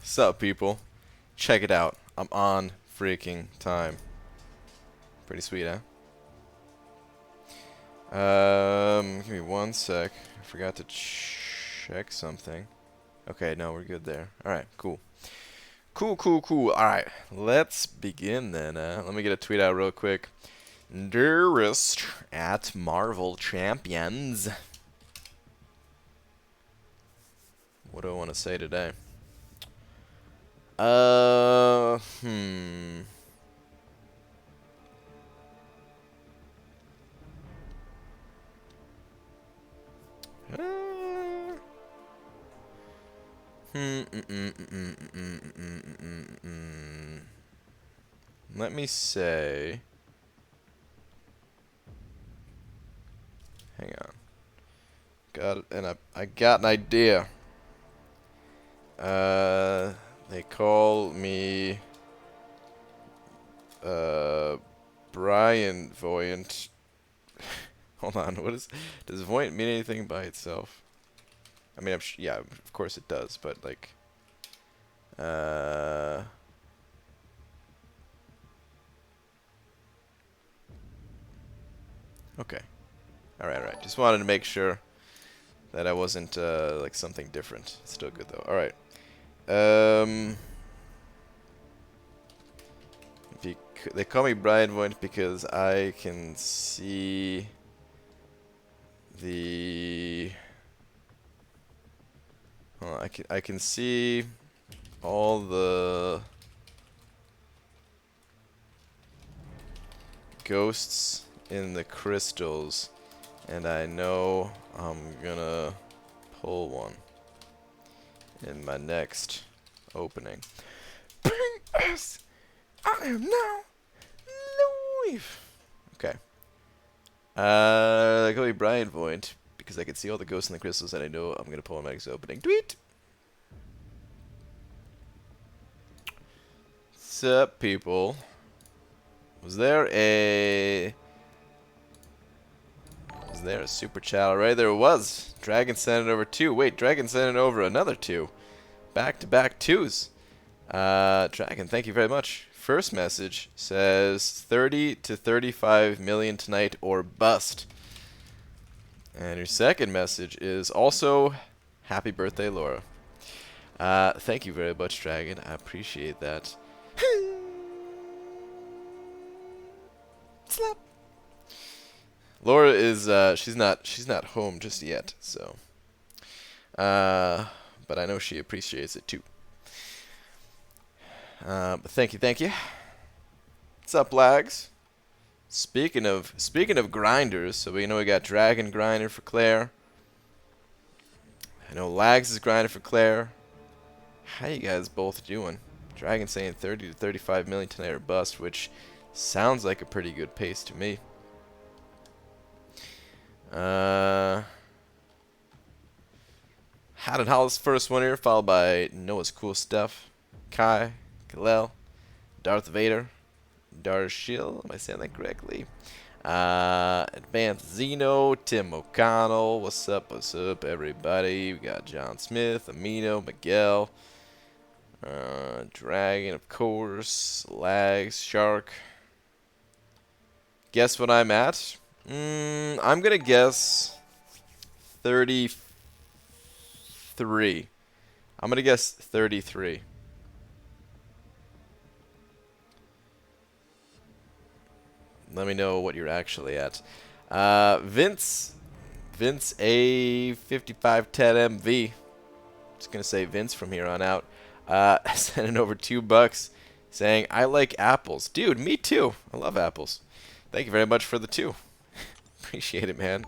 Sup, people? Check it out. I'm on freaking time. Pretty sweet, huh? Give me one sec. I forgot to check something. Okay, no, we're good there. Alright, cool. Cool. Alright, let's begin then. Let me get a tweet out real quick. Dearest at Marvel Champions. What do I want to say today? Uh, hmm. Let me say. Hang on. Got it, and I got an idea. They call me Brian Voyant. Hold on, does Voyant mean anything by itself? I mean, yeah, of course it does, but like, okay, all right. Just wanted to make sure that I wasn't like something different. Still good though. All right. They call me Brian Voyant because I can see the. I can see all the ghosts in the crystals, and I know I'm gonna pull one in my next opening. P.S. I am now live. Okay. They call me Brian Voyant because I can see all the ghosts in the crystals, and I know I'm gonna pull my next opening. Tweet. Sup, people? Was there a super chat already? There was. Dragon sent it over 2. Wait, Dragon sent it over another 2. Back-to-back 2s. Dragon, thank you very much. First message says 30 to 35 million tonight or bust. And your second message is also happy birthday, Laura. Thank you very much, Dragon. I appreciate that. Slap. Laura is she's not home just yet, so but I know she appreciates it too. But thank you. What's up, lags? Speaking of grinders, so we know we got Dragon grinder for Claire. I know Lags is grinding for Claire. How you guys both doing? Dragon saying 30 to 35 million tonight or bust, which sounds like a pretty good pace to me. Hadden Hollis first one here, followed by Noah's Cool Stuff, Kai, Kalel, Darth Vader, Darshil, am I saying that correctly? Advanced Zeno, Tim O'Connell, what's up everybody? We got John Smith, Amino, Miguel, Dragon, of course, Lags, Shark. Guess what I'm at? I'm gonna guess 33. I'm gonna guess 33. Let me know what you're actually at. Vince A5510MV. Just gonna say Vince from here on out. Sending over $2, saying I like apples, dude. Me too. I love apples. Thank you very much for the 2. Appreciate it, man.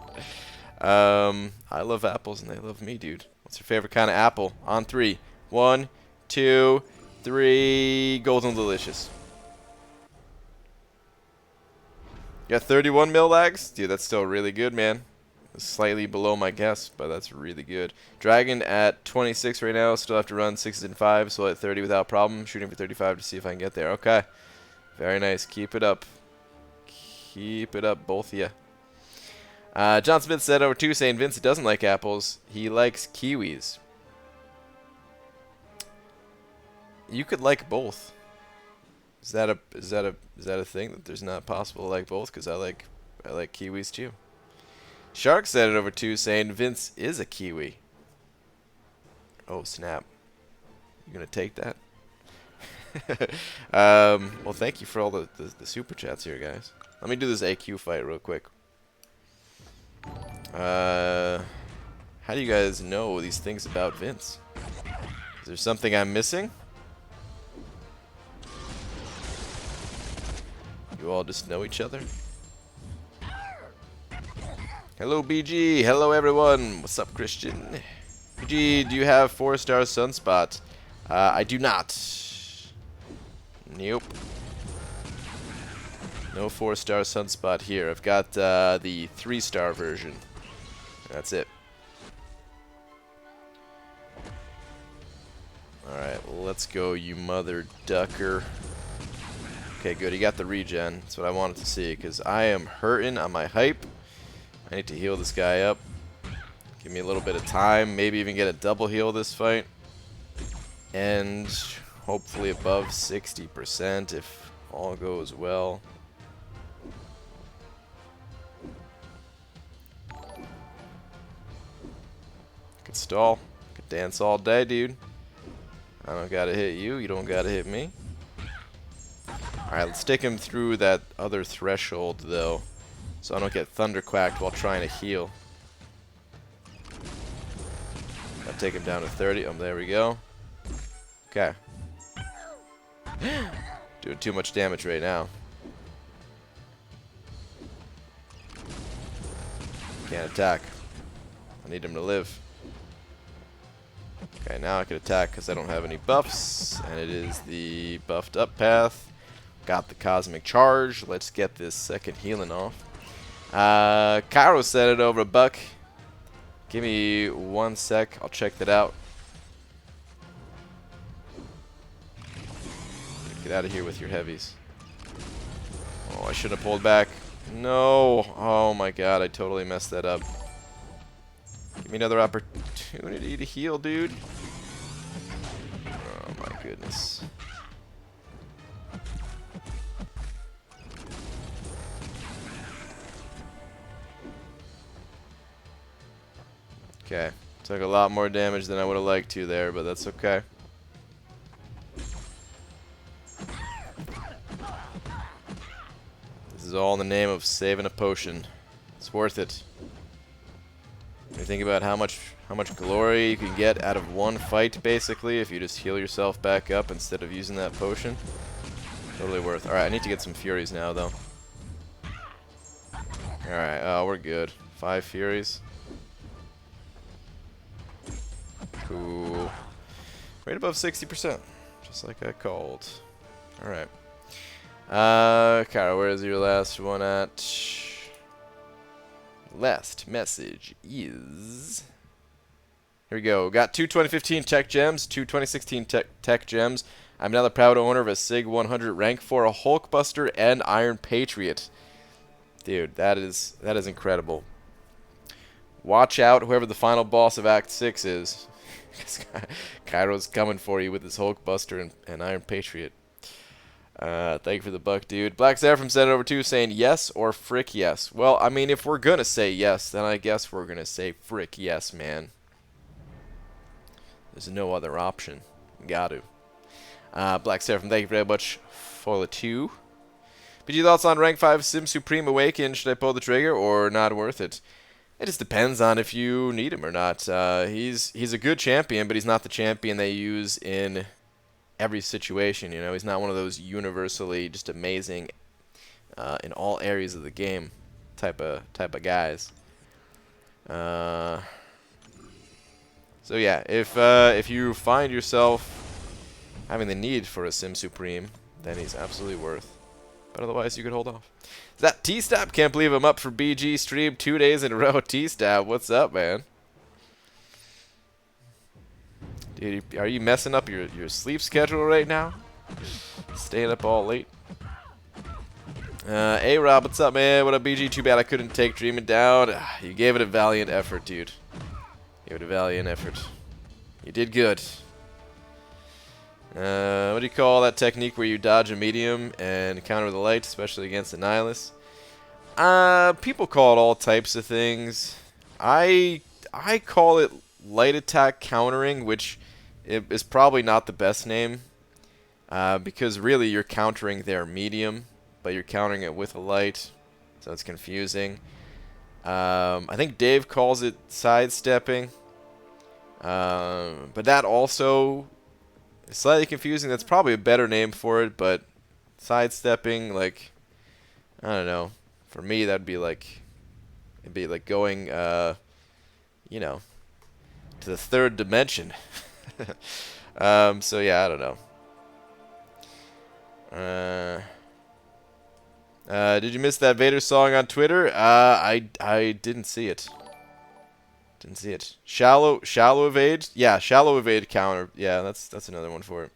I love apples and they love me, dude. What's your favorite kind of apple? On 3. 1, 2, 3. Golden Delicious. You got 31 mil lags? Dude, that's still really good, man. Slightly below my guess, but that's really good. Dragon at 26 right now. Still have to run 6s and 5s, so at 30 without problem. Shooting for 35 to see if I can get there. Okay. Very nice. Keep it up. Keep it up, both of you. John Smith said over 2 saying Vince doesn't like apples. He likes kiwis. You could like both. Is that a thing that there's not possible to like both? Because I like kiwis too. Shark said it over 2 saying Vince is a kiwi. Oh snap! You gonna take that? Well, thank you for all the super chats here, guys. Let me do this AQ fight real quick. How do you guys know these things about Vince? Is there something I'm missing? You all just know each other? Hello, BG. Hello, everyone. What's up, Christian? BG, do you have 4-star Sunspot? I do not. Nope. No 4-star Sunspot here. I've got the 3-star version. That's it. Alright, let's go, you mother ducker. Okay, good. He got the regen. That's what I wanted to see, because I am hurting on my hype. I need to heal this guy up. Give me a little bit of time. Maybe even get a double heal this fight. And hopefully above 60% if all goes well. Could stall. Could dance all day, dude. I don't gotta hit you. You don't gotta hit me. Alright, let's take him through that other threshold, though, so I don't get thunderquacked while trying to heal. I'll take him down to 30. Oh, there we go. Okay. Doing too much damage right now. Can't attack. I need him to live. Okay, now I can attack because I don't have any buffs, and it is the buffed up path. Got the cosmic charge. Let's get this second healing off. Cairo said it over $1. Give me 1 sec. I'll check that out. Get out of here with your heavies. Oh, I should have pulled back. No. Oh my god, I totally messed that up. Give me another opportunity to heal, dude. Oh my goodness. Okay. Took a lot more damage than I would have liked to there, but that's okay. This is all in the name of saving a potion. It's worth it. When you think about how much glory you can get out of one fight, basically, if you just heal yourself back up instead of using that potion. Totally worth. Alright, I need to get some Furies now, though. Alright, we're good. 5 Furies. Cool. Right above 60%. Just like I called. Alright. Kara, where's your last one at? Last message is... Here we go. Got 2 2015 Tech Gems, 2 2016 Tech Gems. I'm now the proud owner of a SIG 100 rank 4, a Hulkbuster, and Iron Patriot. Dude, that is incredible. Watch out, whoever the final boss of Act 6 is. Kairo's coming for you with his Hulkbuster and Iron Patriot. Thank you for the $1, dude. Black Seraphim sent it over too, saying yes or frick yes. Well, I mean, if we're gonna say yes, then I guess we're gonna say frick yes, man. There's no other option. Got to. Black Seraphim, thank you very much for the 2. PG, thoughts on rank 5 Sim Supreme Awaken? Should I pull the trigger or not worth it? It just depends on if you need him or not. He's a good champion, but he's not the champion they use in every situation. You know, he's not one of those universally just amazing in all areas of the game type of guys. So yeah, if you find yourself having the need for a Sim Supreme, then he's absolutely worth. But otherwise, you could hold off. Is that T-Stab? Can't believe I'm up for BG stream 2 days in a row. T-Stab, what's up, man? Dude, are you messing up your sleep schedule right now? Staying up all late? Hey, Rob, what's up, man? What up, BG? Too bad I couldn't take Dreaming down. You gave it a valiant effort, dude. Gave it a valiant effort. You did good. What do you call that technique where you dodge a medium and counter with a light, especially against a nihilist? People call it all types of things. I call it light attack countering, which is probably not the best name, because really you're countering their medium, but you're countering it with a light, so it's confusing. I think Dave calls it sidestepping, but that also is slightly confusing. That's probably a better name for it, but sidestepping, like, I don't know. For me, that'd be like, it'd be like going, you know, to the third dimension. So yeah, I don't know. Did you miss that Vader song on Twitter? I didn't see it. Didn't see it. Shallow evade? Yeah, shallow evade counter. Yeah, that's another one for it.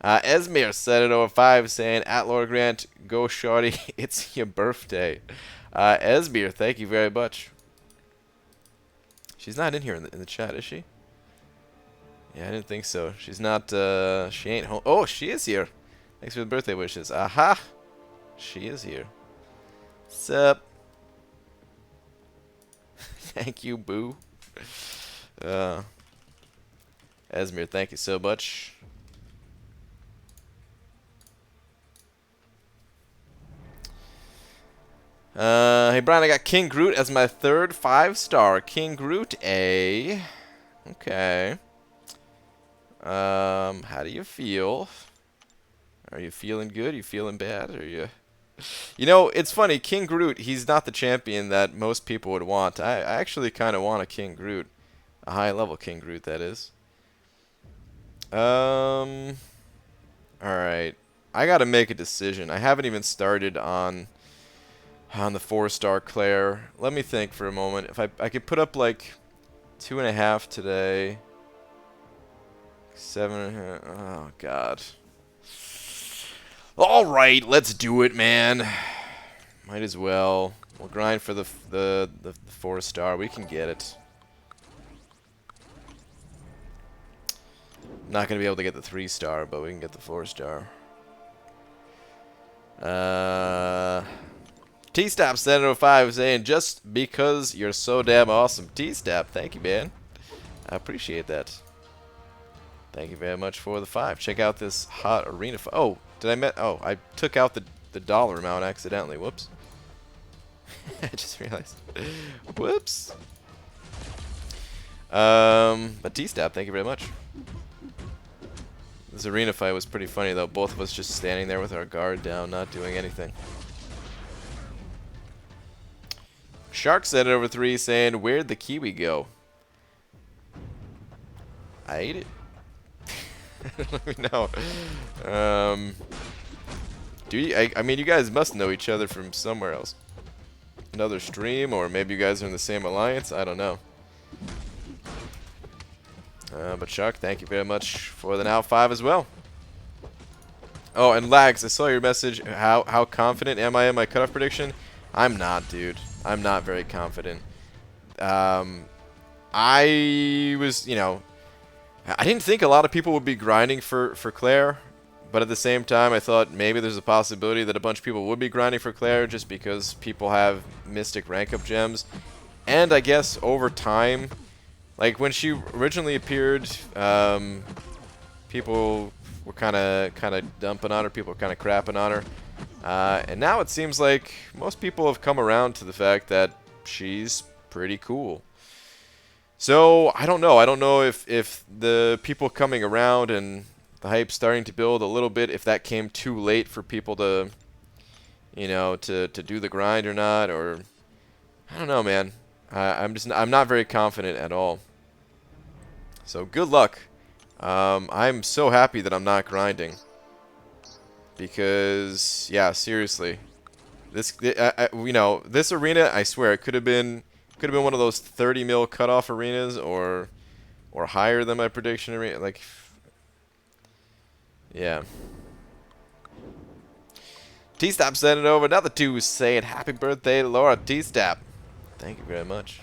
Esmir said it over 5 saying, at Lord Grant, go shorty, it's your birthday. Esmir, thank you very much. She's not in here in the chat, is she? Yeah, I didn't think so. She's not, she ain't home. Oh, she is here. Thanks for the birthday wishes. Aha! She is here. What's up? Thank you, boo. Esmir, thank you so much. Hey Brian, I got King Groot as my third 5-star. King Groot, A. Okay. How do you feel? Are you feeling good? Are you feeling bad? Are you? You know, it's funny. King Groot, he's not the champion that most people would want. I actually kind of want a King Groot, a high-level King Groot, that is. All right. I gotta make a decision. I haven't even started on the 4-star Claire. Let me think for a moment. If I could put up like 2.5 today. 7.5. Oh God. All right, let's do it, man. Might as well. We'll grind for the 4-star. We can get it. Not gonna be able to get the 3-star, but we can get the 4-star. T-Stop 705 saying, just because you're so damn awesome. T-Stop, thank you, man. I appreciate that. Thank you very much for the 5. Check out this hot arena. Oh, I took out the dollar amount accidentally. Whoops. I just realized. Whoops. But T-Stop, thank you very much. This arena fight was pretty funny, though. Both of us just standing there with our guard down, not doing anything. Shark said it over 3, saying, where'd the kiwi go? I ate it. Let me know. Do you? I mean, you guys must know each other from somewhere else. Another stream, or maybe you guys are in the same alliance. I don't know. But Shark, thank you very much for the now 5 as well. Oh, and Lags, I saw your message. How confident am I in my cutoff prediction? I'm not, dude. I'm not very confident. I was, you know, I didn't think a lot of people would be grinding for Claire, but at the same time, I thought maybe there's a possibility that a bunch of people would be grinding for Claire just because people have Mystic rank-up gems. And I guess over time, like when she originally appeared, people were kind of dumping on her, people were kind of crapping on her. And now it seems like most people have come around to the fact that she's pretty cool. So, I don't know. I don't know if the people coming around and the hype starting to build a little bit, if that came too late for people to, you know, to do the grind or not, or I don't know, man. I'm not very confident at all. So, good luck. I'm so happy that I'm not grinding. Because, yeah, seriously. You know, this arena, I swear, it could have been one of those 30 mil cutoff arenas or higher than my prediction arena. Like, yeah. T-Stop sending over another 2 saying happy birthday, Laura T-Stop. Thank you very much.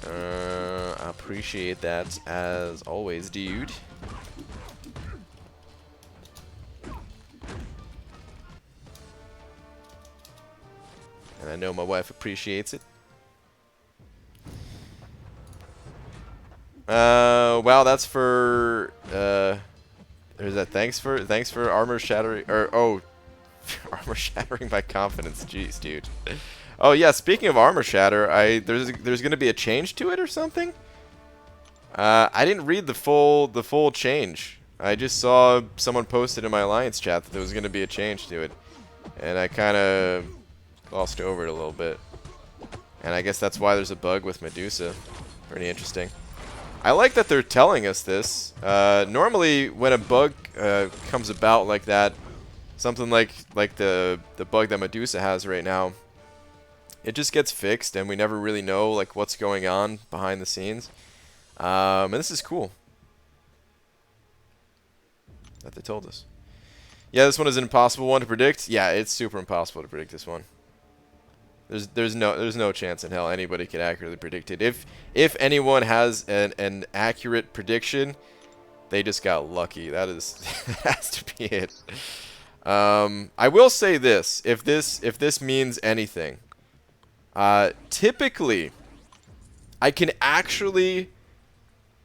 I'll appreciate that as always, dude. And I know my wife appreciates it. Wow, that's for there's that thanks for armor shattering, or oh, armor shattering my confidence. Jeez, dude. Oh yeah, speaking of armor shatter, there's gonna be a change to it or something. I didn't read the full change. I just saw someone posted in my alliance chat that there was gonna be a change to it, and I kind of glossed over it a little bit. And I guess that's why there's a bug with Medusa. Pretty interesting. I like that they're telling us this. Normally, when a bug comes about like that, something like the bug that Medusa has right now, it just gets fixed, and we never really know like what's going on behind the scenes. And this is cool that they told us. Yeah, this one is an impossible one to predict. Yeah, it's super impossible to predict this one. There's no chance in hell anybody can accurately predict it. If anyone has an accurate prediction, they just got lucky. That has to be it. I will say this, if this means anything, typically I can actually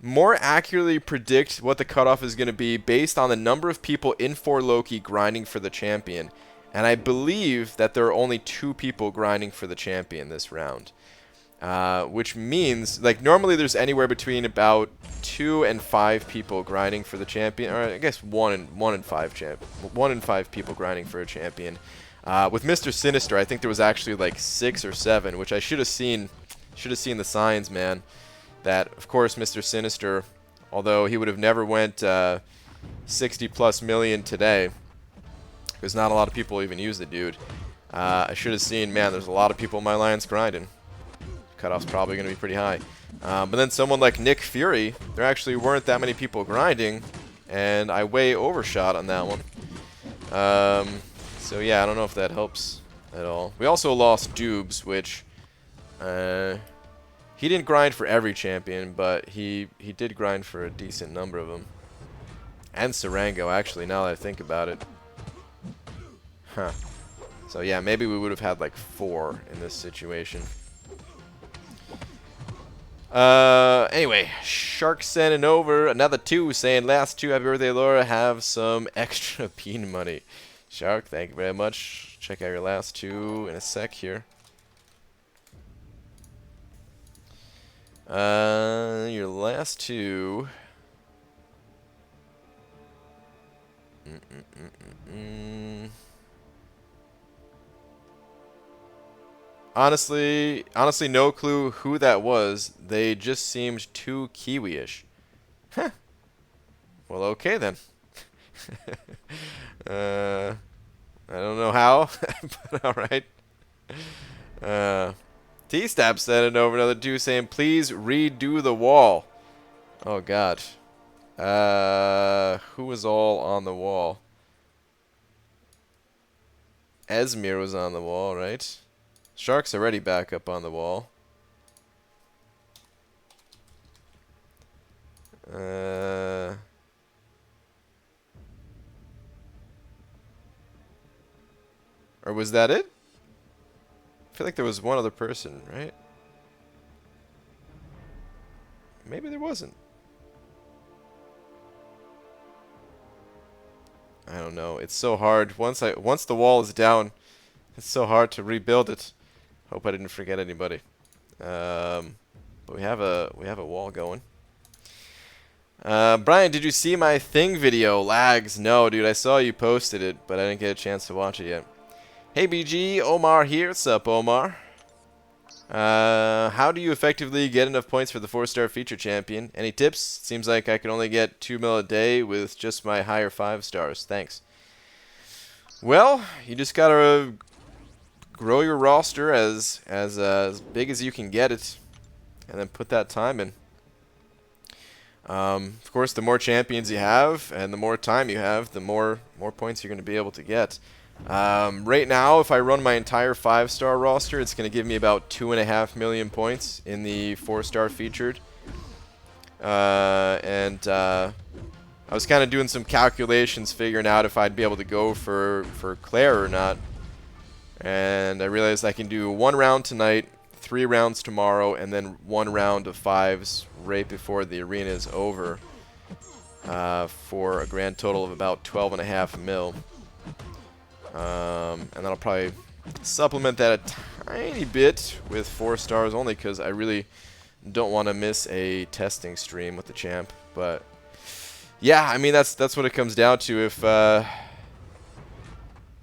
more accurately predict what the cutoff is going to be based on the number of people in 4 Loki grinding for the champion. And I believe that there are only 2 people grinding for the champion this round. Which means, like, normally there's anywhere between about 2 and 5 people grinding for the champion. Or I guess 1 and 5 people grinding for a champion. With Mr. Sinister, I think there was actually like 6 or 7, which I should have seen the signs, man. That, of course, Mr. Sinister, although he would have never went 60+ million today, because not a lot of people even use the dude. I should have seen, man, there's a lot of people in my alliance grinding. Cutoff's probably going to be pretty high. But then someone like Nick Fury, there actually weren't that many people grinding, and I way overshot on that one. So yeah, I don't know if that helps at all. We also lost Dubes, which he didn't grind for every champion, but he did grind for a decent number of them. And Sarango, actually, now that I think about it. Huh. So yeah, maybe we would have had like 4 in this situation. Anyway, Shark sending over another 2 saying, last 2, happy birthday, Laura, have some extra bean money. Shark, thank you very much. Check out your last 2 in a sec here. Your last 2. Honestly, no clue who that was. They just seemed too Kiwi-ish. Huh. Well, okay then. I don't know how, but alright. T-Stab sent it over another 2 saying, please redo the wall. Oh, God. Who was all on the wall? Esmir was on the wall, right? Shark's already back up on the wall. Or was that it? I feel like there was one other person, right? Maybe there wasn't. I don't know. It's so hard. Once the wall is down, it's so hard to rebuild it. Hope I didn't forget anybody. But we have a wall going. Brian, did you see my thing video? Lags? No, dude. I saw you posted it, but I didn't get a chance to watch it yet. Hey, BG. Omar here. What's up, Omar? How do you effectively get enough points for the 4-star feature champion? Any tips? Seems like I can only get 2 mil a day with just my higher 5 stars. Thanks. Well, you just gotta grow your roster as big as you can get it, and then put that time in. Of course, the more champions you have and the more time you have, the more points you're going to be able to get. Right now, if I run my entire 5-star roster, it's going to give me about 2.5 million points in the 4-star featured. I was kind of doing some calculations, figuring out if I'd be able to go for Claire or not. And I realized I can do 1 round tonight, 3 rounds tomorrow, and then 1 round of 5s right before the arena is over, for a grand total of about 12.5 mil. And then I'll probably supplement that a tiny bit with 4 stars, only because I really don't want to miss a testing stream with the champ. But yeah, I mean that's what it comes down to. If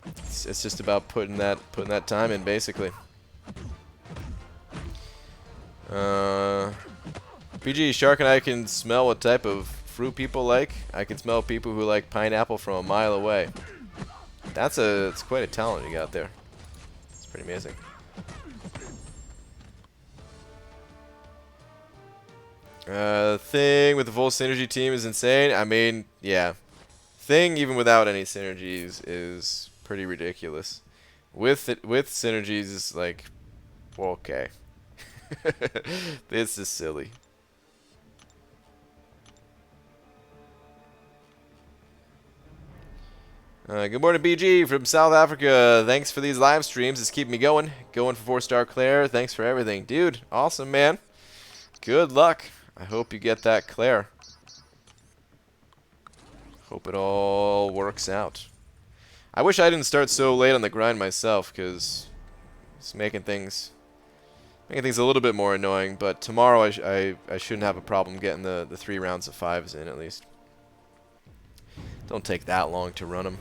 it's just about putting that time in, basically. PG Shark and I can smell what type of fruit people like. I can smell people who like pineapple from a mile away. It's quite a talent you got there. It's pretty amazing. Thing with the full synergy team is insane. I mean, yeah. Thing, even without any synergies, is pretty ridiculous. With synergies, it's like, well, okay. This is silly. Good morning, BG from South Africa. Thanks for these live streams. It's keeping me going. Going for 4-star Claire. Thanks for everything. Dude, awesome, man. Good luck. I hope you get that Claire. Hope it all works out. I wish I didn't start so late on the grind myself, because it's making things a little bit more annoying. But tomorrow I shouldn't have a problem getting the 3 rounds of 5s in at least. Don't take that long to run them.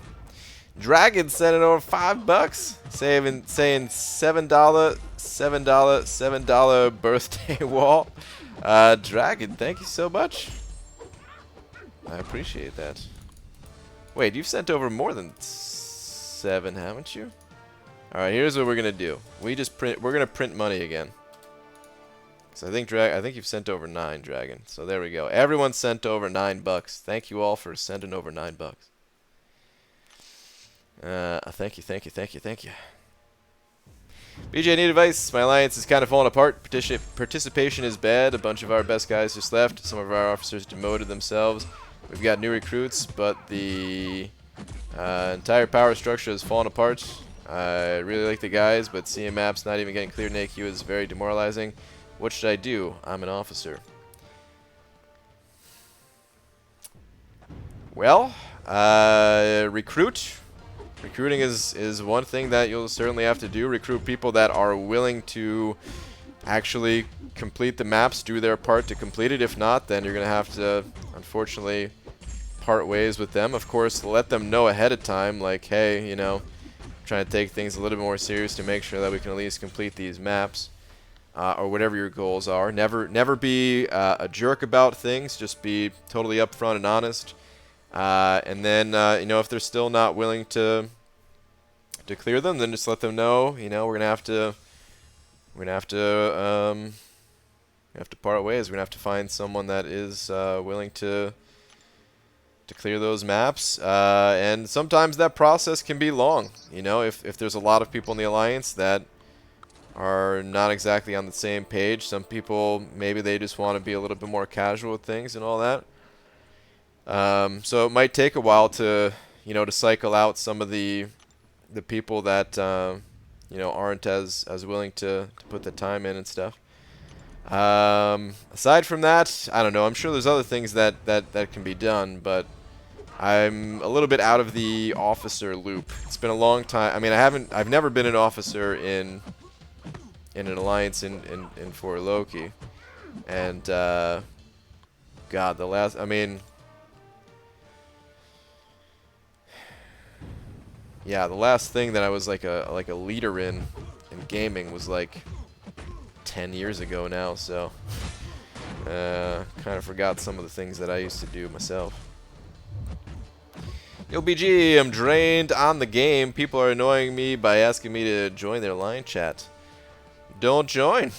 Dragon sending over $5, saying $7 birthday wall. Dragon, thank you so much. I appreciate that. Wait, you've sent over more than 7, haven't you? All right, here's what we're gonna do. We're gonna print money again. So I think you've sent over 9, Dragon. So there we go. Everyone sent over $9. Thank you all for sending over $9. Thank you. BJ, I need advice. My alliance is kind of falling apart. Participation is bad. A bunch of our best guys just left. Some of our officers demoted themselves. We've got new recruits, but the entire power structure has fallen apart. I really like the guys, but seeing maps not even getting cleared in AQ is very demoralizing. What should I do? I'm an officer. Well, recruit. Recruiting is one thing that you'll certainly have to do. Recruit people that are willing to actually complete the maps, do their part to complete it. If not, then you're going to have to, unfortunately, part ways with them. Of course, let them know ahead of time, like, hey, you know, trying to take things a little bit more serious to make sure that we can at least complete these maps, or whatever your goals are. Never be a jerk about things. Just be totally upfront and honest. And then, you know, if they're still not willing to clear them, then just let them know. You know, we're gonna have to part ways. We're gonna have to find someone that is willing to clear those maps. And sometimes that process can be long. You know, if there's a lot of people in the alliance that are not exactly on the same page, some people maybe they just want to be a little bit more casual with things and all that. So it might take a while to, you know, to cycle out some of the people that, you know, aren't as willing to put the time in and stuff. Aside from that, I don't know. I'm sure there's other things that can be done, but I'm a little bit out of the officer loop. It's been a long time. I mean, I've never been an officer in an alliance in for Loki, and God, the last. I mean. Yeah, the last thing that I was like a leader in gaming was like 10 years ago now, so kind of forgot some of the things that I used to do myself. Yo, BG, I'm drained on the game. People are annoying me by asking me to join their line chat. Don't join.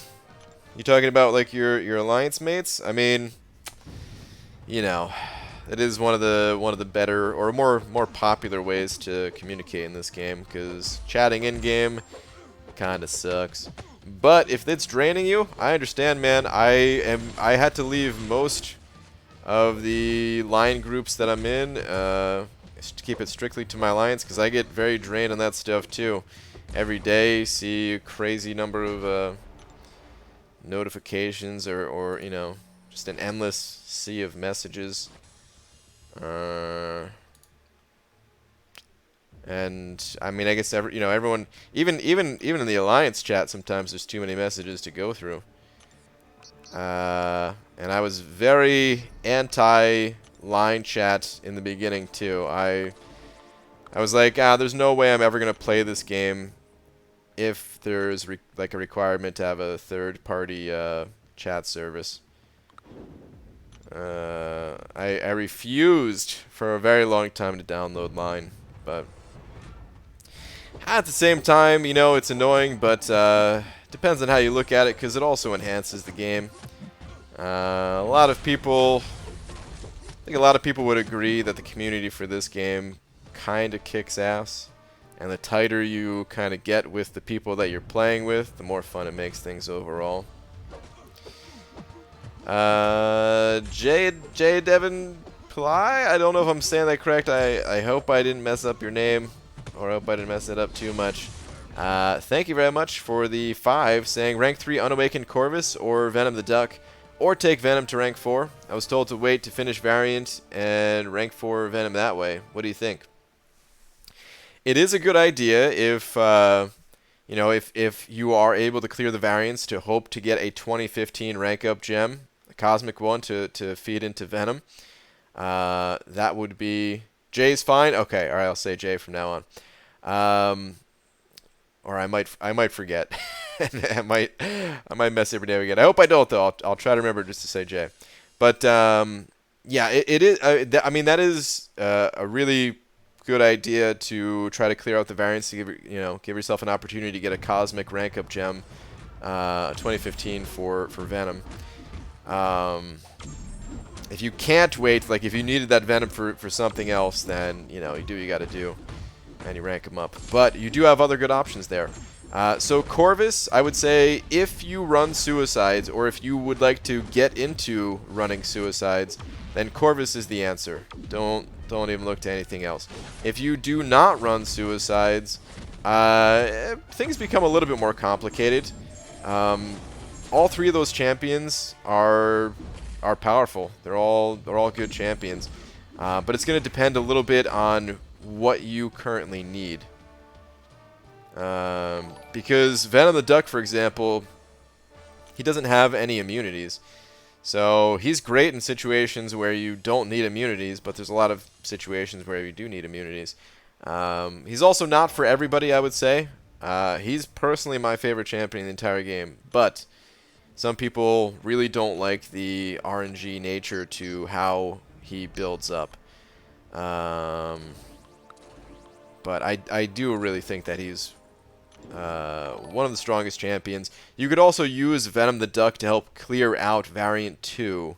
You talking about like your alliance mates? I mean, you know. It is one of the better or more popular ways to communicate in this game, because chatting in game kind of sucks. But if it's draining you, I understand, man. I had to leave most of the line groups that I'm in. To keep it strictly to my alliance, because I get very drained on that stuff too. Every day, see a crazy number of notifications, or you know, just an endless sea of messages. And I mean, I guess everyone, even in the alliance chat, sometimes there's too many messages to go through. And I was very anti-line chat in the beginning too. I was like, there's no way I'm ever gonna play this game if there's like a requirement to have a third-party chat service. I refused for a very long time to download Line, but at the same time, you know, it's annoying, but depends on how you look at it, because it also enhances the game. A lot of people, I think a lot of people would agree that the community for this game kind of kicks ass, and the tighter you kind of get with the people that you're playing with, the more fun it makes things overall. J Devon Ply, I don't know if I'm saying that correct. I hope I didn't mess up your name, or I hope I didn't mess it up too much. Thank you very much for the 5, saying rank 3 Unawakened Corvus or Venom the Duck, or take Venom to rank 4. I was told to wait to finish Variant and rank 4 Venom that way. What do you think? It is a good idea if you know, if you are able to clear the variants to hope to get a 2015 rank up gem, a cosmic one to feed into Venom. That would be J's fine. Okay, all right, I'll say J from now on. Or I might forget. I might mess every day again. I hope I don't though. I'll try to remember just to say J. But yeah, it is. I mean, that is a really good idea to try to clear out the variants to give yourself an opportunity to get a cosmic rank up gem, 2015 for Venom. If you can't wait, like if you needed that Venom for something else, then you know you do what you got to do, and you rank them up. But you do have other good options there. So Corvus, I would say if you run Suicides, or if you would like to get into running Suicides, then Corvus is the answer. Don't even look to anything else. If you do not run Suicides, things become a little bit more complicated. All 3 of those champions are powerful. They're all good champions. But it's going to depend a little bit on what you currently need. Because Venom the Duck, for example, he doesn't have any immunities. So he's great in situations where you don't need immunities, but there's a lot of situations where you do need immunities. He's also not for everybody, I would say. He's personally my favorite champion in the entire game, but some people really don't like the RNG nature to how he builds up. But I do really think that he's one of the strongest champions. You could also use Venom the Duck to help clear out Variant 2,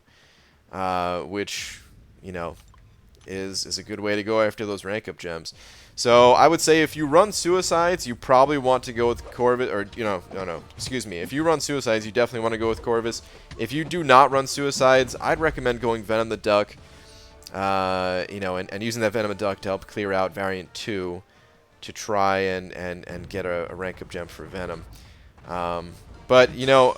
which, you know, is a good way to go after those rank up gems. So I would say if you run Suicides, you probably want to go with Corvus, or, you know, no, excuse me. If you run Suicides, you definitely want to go with Corvus. If you do not run Suicides, I'd recommend going Venom the Duck, you know, and using that Venom the Duck to help clear out Variant 2 to try and get a rank up gem for Venom. But, you know,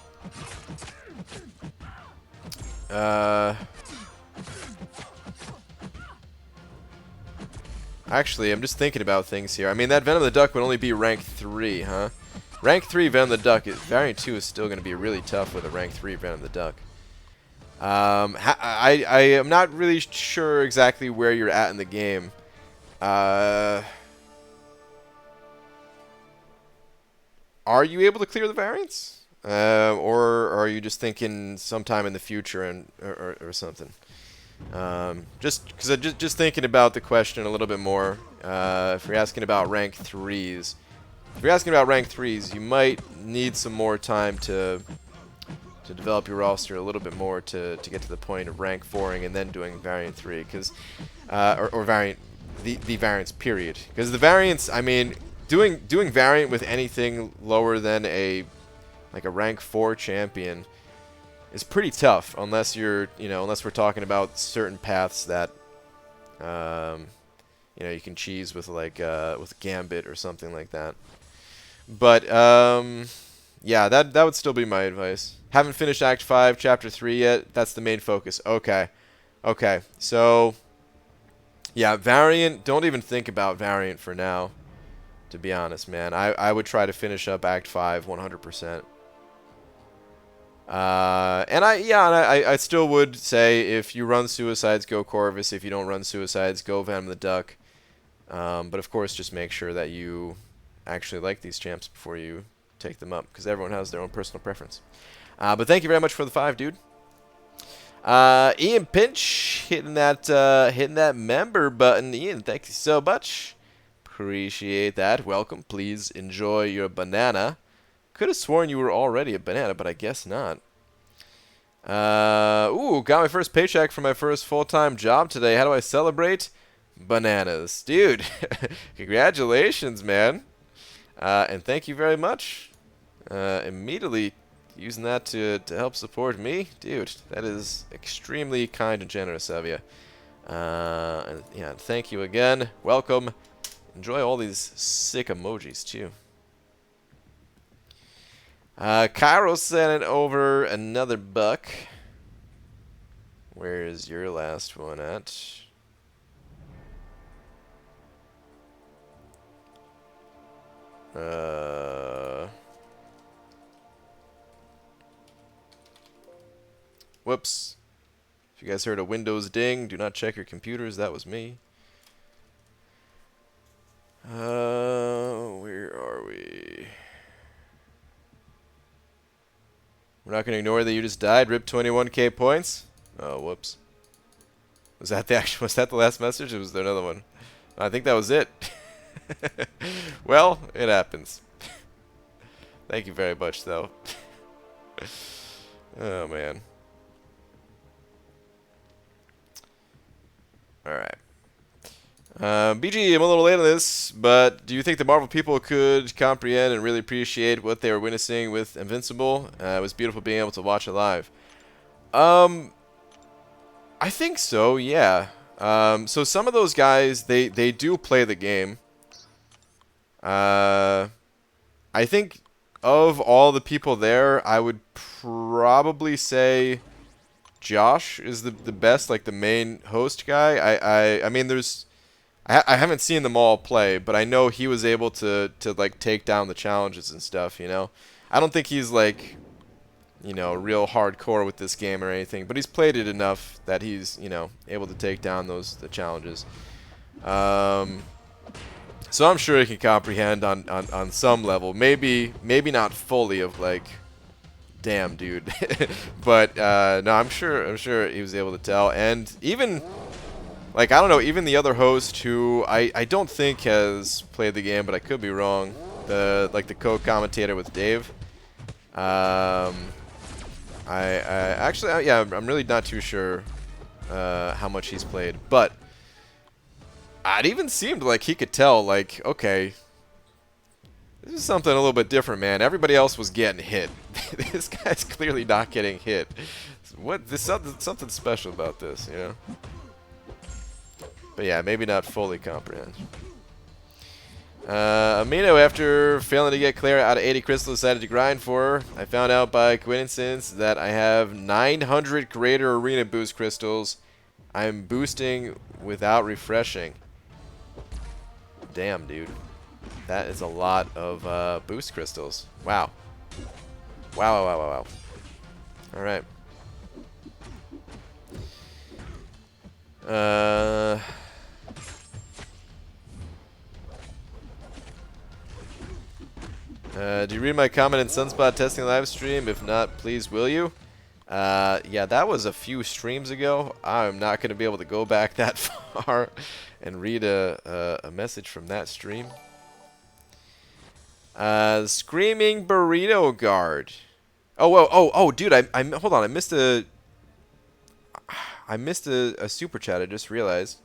actually, I'm just thinking about things here. I mean, that Venom the Duck would only be rank 3, huh? Rank 3 Venom the Duck, Variant 2 is still going to be really tough with a rank 3 Venom the Duck. I am not really sure exactly where you're at in the game. Are you able to clear the variants? Or are you just thinking sometime in the future or something? Just thinking about the question a little bit more. If you're asking about rank 3s, you might need some more time to develop your roster a little bit more to get to the point of rank 4ing and then doing variant 3, because or variant the variants period. Because the variants, I mean, doing variant with anything lower than like a rank 4 champion is pretty tough unless you're, unless we're talking about certain paths that, you can cheese with like with Gambit or something like that. But yeah, that would still be my advice. Haven't finished Act 5, Chapter 3 yet. That's the main focus. Okay. Okay. So yeah, Variant, don't even think about Variant for now, to be honest, man. I would try to finish up Act 5 100%. And I still would say if you run Suicides, go Corvus. If you don't run Suicides, go Venom the Duck. But of course, just make sure that you actually like these champs before you take them up, because everyone has their own personal preference. But thank you very much for the 5, dude. Ian Pinch hitting that member button. Ian, thank you so much. Appreciate that. Welcome. Please enjoy your banana. Could have sworn you were already a banana, but I guess not. Ooh, got my first paycheck for my first full-time job today. How do I celebrate? Bananas. Dude, congratulations, man. And thank you very much. Immediately using that to help support me. Dude, that is extremely kind and generous of you. And yeah, thank you again. Welcome. Enjoy all these sick emojis, too. Cairo sent it over another buck. Where's your last one at? Whoops. If you guys heard a Windows ding, do not check your computers. That was me. Where are we? We're not going to ignore that you just died. Rip 21k points. Oh, whoops. Was that the last message, or was there another one? I think that was it. Well, it happens. Thank you very much, though. Oh, man. Alright. BG, I'm a little late on this, but do you think the Marvel people could comprehend and really appreciate what they were witnessing with Invincible? It was beautiful being able to watch it live. I think so, yeah. So some of those guys, they do play the game. I think of all the people there, I would probably say Josh is the best, like the main host guy. I mean, I haven't seen them all play, but I know he was able to like take down the challenges and stuff, I don't think he's like, real hardcore with this game or anything, but he's played it enough that he's, able to take down the challenges. So I'm sure he can comprehend on some level. Maybe not fully of like, damn, dude. But no, I'm sure he was able to tell. And even like, I don't know, even the other host who I don't think has played the game, but I could be wrong. The co-commentator with Dave. Yeah, I'm really not too sure how much he's played, but it even seemed like he could tell, like, okay, this is something a little bit different, man. Everybody else was getting hit. This guy's clearly not getting hit. There's something special about this, But yeah, maybe not fully comprehend. Amino, after failing to get Clara out of 80 crystals, decided to grind for her. I found out by coincidence that I have 900 greater arena boost crystals. I'm boosting without refreshing. Damn, dude. That is a lot of boost crystals. Wow. Wow. Alright. Do you read my comment in Sunspot testing live stream? If not, please will you? Yeah, that was a few streams ago. I'm not going to be able to go back that far and read a message from that stream. Screaming Burrito Guard. Oh, dude, hold on. I missed a super chat. I just realized.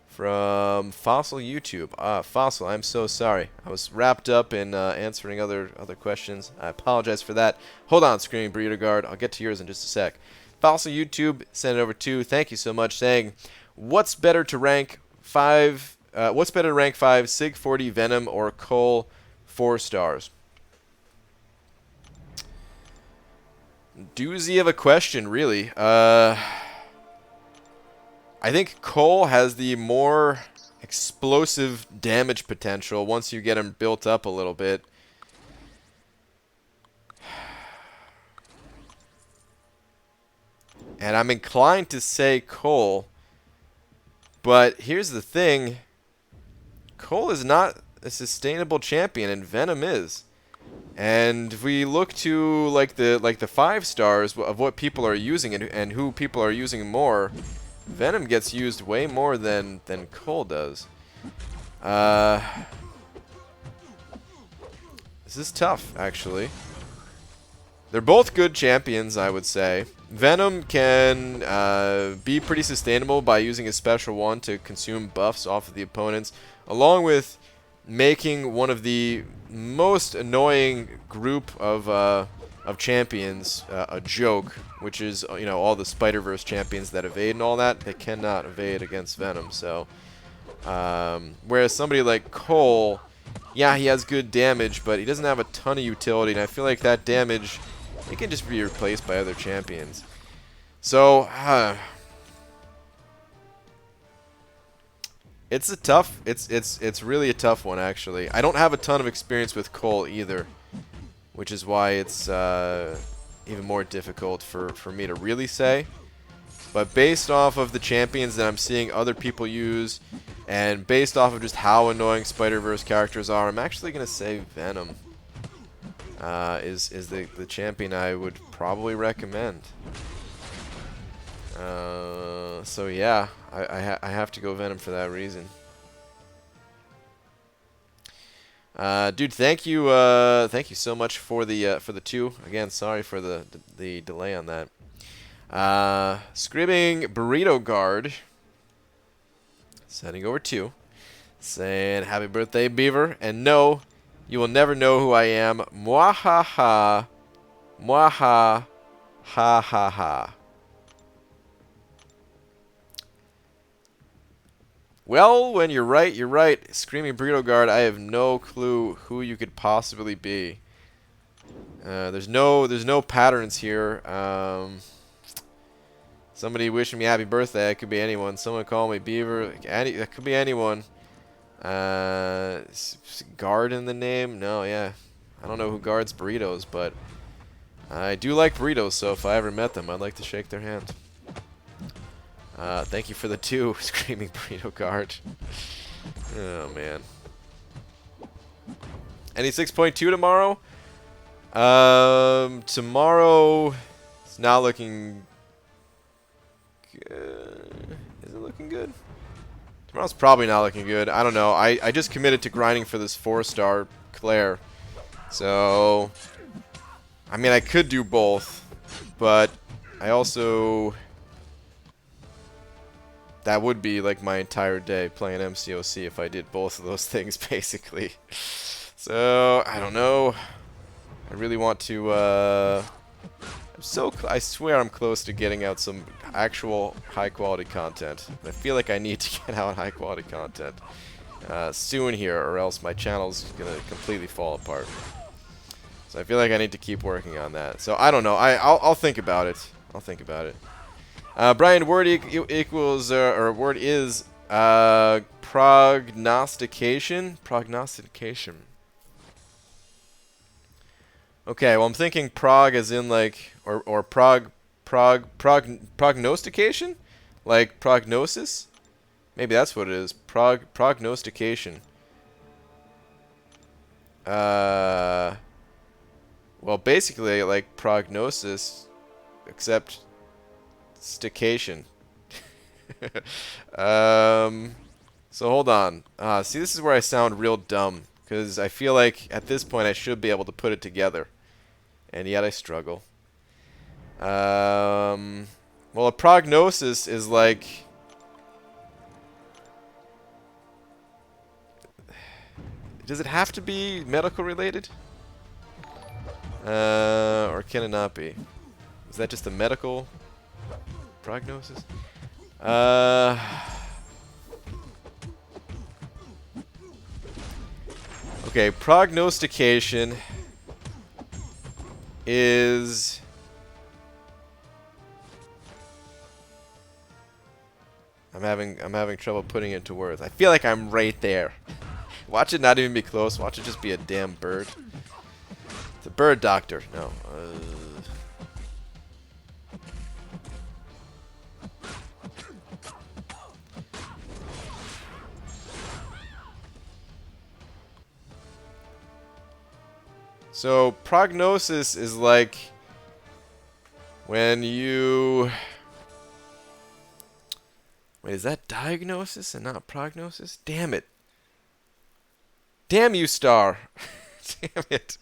from Fossil YouTube. Fossil, I'm so sorry. I was wrapped up in answering other questions. I apologize for that. Hold on, Screaming Burrito Guard. I'll get to yours in just a sec. Fossil YouTube sent it over to. Thank you so much. Saying, what's better to rank 5? What's better to rank 5? Sig 40 Venom or Cole 4 stars? Doozy of a question, really. I think Cole has the more explosive damage potential once you get him built up a little bit. And I'm inclined to say Cole. But here's the thing. Cole is not a sustainable champion, and Venom is. And if we look to like the 5 stars of what people are using and who people are using more, Venom gets used way more than Cole does. This is tough, actually. They're both good champions, I would say. Venom can be pretty sustainable by using a special one to consume buffs off of the opponents, along with making one of the most annoying group of champions a joke, which is, you know, all the Spider-Verse champions that evade and all that. They cannot evade against Venom. So whereas somebody like Cole, yeah, he has good damage, but he doesn't have a ton of utility, and I feel like that damage, it can just be replaced by other champions. So it's a tough, it's really a tough one, actually. I don't have a ton of experience with Cole either, which is why it's even more difficult for me to really say. But based off of the champions that I'm seeing other people use, and based off of just how annoying Spider-Verse characters are, I'm actually going to say Venom is the champion I would probably recommend. So yeah, I have to go Venom for that reason. Dude, thank you so much for the 2. Again, sorry for the delay on that. Screaming Burrito Guard sending over 2, saying happy birthday, Beaver, and no, you will never know who I am. Mwahaha, mwaha, ha ha ha. Well, when you're right, you're right. Screaming Burrito Guard, I have no clue who you could possibly be. There's no patterns here. Somebody wishing me happy birthday. It could be anyone. Someone call me Beaver. It could be anyone. Guard in the name? No, yeah. I don't know who guards burritos, but I do like burritos, so if I ever met them, I'd like to shake their hand. Thank you for the 2, Screaming Burrito Guard. Oh, man. Any 6.2 tomorrow? Tomorrow, it's not looking good. Is it looking good? Tomorrow's probably not looking good. I don't know. I just committed to grinding for this 4-star Claire. So, I mean, I could do both, but I also... That would be like my entire day playing MCOC if I did both of those things, basically. So, I don't know. I really want to, I swear I'm close to getting out some actual high-quality content. I feel like I need to get out high-quality content soon here, or else my channel's going to completely fall apart. So I feel like I need to keep working on that. So, I don't know. I'll think about it. I'll think about it. Brian, word equals, or word is, prognostication? Prognostication. Okay, well, I'm thinking prog as in, like, or prognostication? Like, prognosis? Maybe that's what it is. Prognostication. Well, basically, like, prognosis, except... Stication. So hold on. See, this is where I sound real dumb, because I feel like at this point I should be able to put it together, and yet I struggle. Well, a prognosis is like Does it have to be medical related? Or can it not be? Is that just a medical prognosis? Okay, prognostication is... I'm having trouble putting it to words. I feel like I'm right there. Watch it not even be close. Watch it just be a damn bird. It's a bird doctor. No. So prognosis is like when you... Wait, is that diagnosis and not prognosis? Damn it. Damn you, Star. Damn it.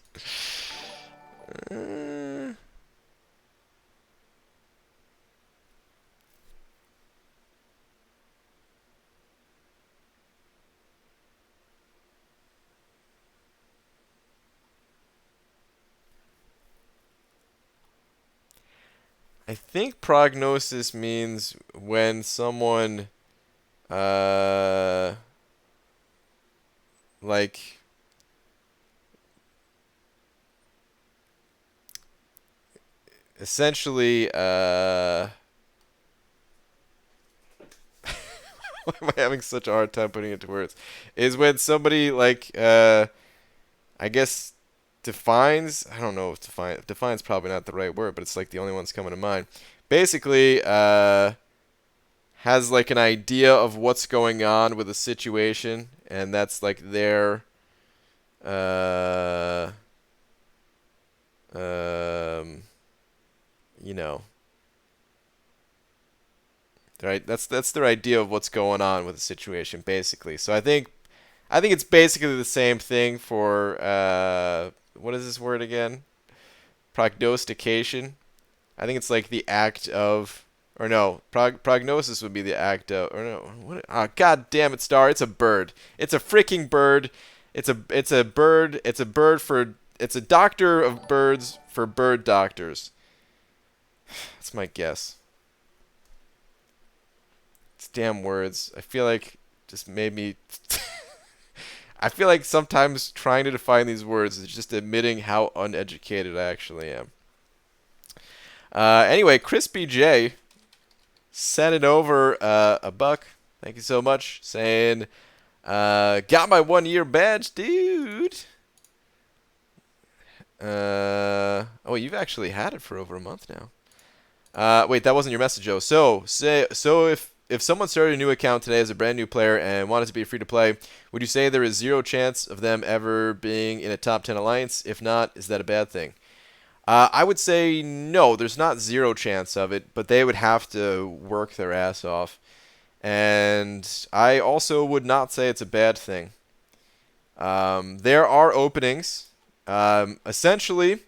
I think prognosis means when someone, like, essentially, why am I having such a hard time putting it to words? Is when somebody, like, I guess, defines, I don't know if define's probably not the right word, but it's like the only one's coming to mind. Basically, has like an idea of what's going on with a situation, and that's like their, you know, right? That's their idea of what's going on with a situation, basically. So I think it's basically the same thing for what is this word again? Prognostication. I think it's like the act of, or no, prognosis would be the act of, or no, what? Oh, God damn it, Star! It's a bird. It's a freaking bird. It's a bird. It's a bird for. It's a doctor of birds for bird doctors. That's my guess. It's damn words. I feel like just made me. I feel like sometimes trying to define these words is just admitting how uneducated I actually am. Anyway, Crispy J sent it over a buck. Thank you so much. Saying, got my 1-year badge, dude. Oh, you've actually had it for over a month now. Wait, that wasn't your message, Joe. So if someone started a new account today as a brand new player and wanted to be free to play, would you say there is 0 chance of them ever being in a top 10 alliance? If not, is that a bad thing? I would say no, there's not 0 chance of it, but they would have to work their ass off. And I also would not say it's a bad thing. There are openings. Essentially,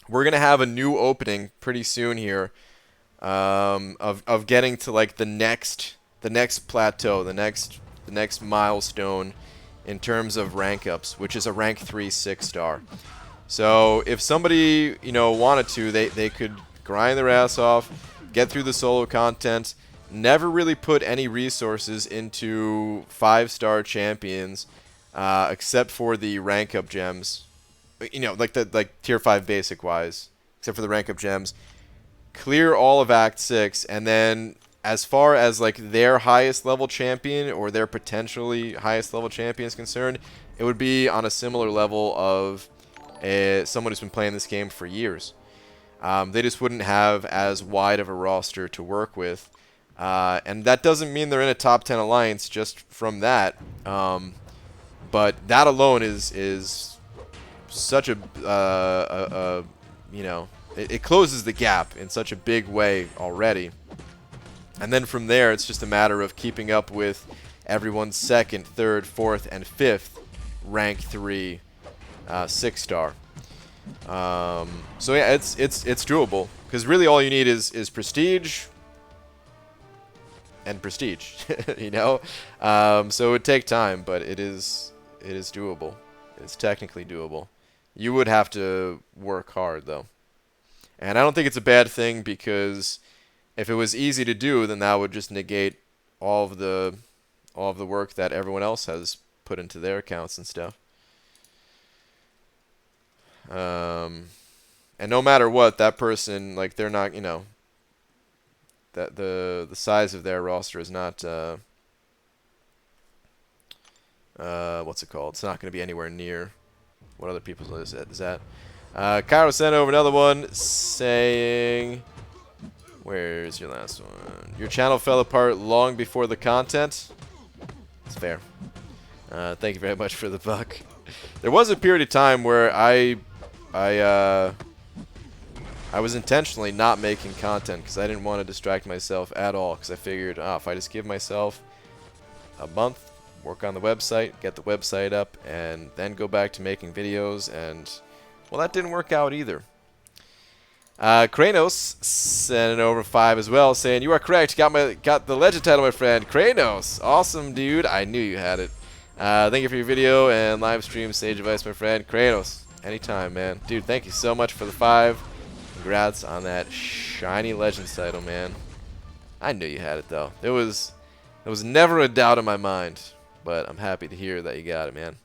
we're going to have a new opening pretty soon here. Of getting to like the next plateau, the next milestone in terms of rank ups, which is a rank 3 6-star. So if somebody wanted to, they could grind their ass off, get through the solo content, never really put any resources into 5-star champions, except for the rank up gems, like tier 5 basic wise, except for the rank up gems. Clear all of Act 6, and then as far as like their highest level champion or their potentially highest level champion is concerned, it would be on a similar level of someone who's been playing this game for years. They just wouldn't have as wide of a roster to work with, and that doesn't mean they're in a top 10 alliance just from that. But that alone is such a it closes the gap in such a big way already. And then from there, it's just a matter of keeping up with everyone's 2nd, 3rd, 4th, and 5th rank 3 6-star. So yeah, it's doable, because really all you need is prestige and prestige, So it would take time, but it is it is doable. It's technically doable. You would have to work hard though. And I don't think it's a bad thing, because if it was easy to do, then that would just negate all of the work that everyone else has put into their accounts and stuff. And no matter what, that person, like, they're not, you know, that the size of their roster is not what's it called? It's not going to be anywhere near what other people's list is at. Cairo sent over another one saying, where's your last one? Your channel fell apart long before the content. It's fair. Thank you very much for the buck. There was a period of time where I was intentionally not making content because I didn't want to distract myself at all, because I figured, if I just give myself a month, work on the website, get the website up, and then go back to making videos, and, well, that didn't work out either. Kranos sent it over 5 as well, saying, you are correct, got the legend title, my friend. Kranos, awesome, dude. I knew you had it. Thank you for your video and live stream, sage advice, my friend. Kranos, anytime, man. Dude, thank you so much for the 5. Congrats on that shiny Legends title, man. I knew you had it, though. There was never a doubt in my mind, but I'm happy to hear that you got it, man.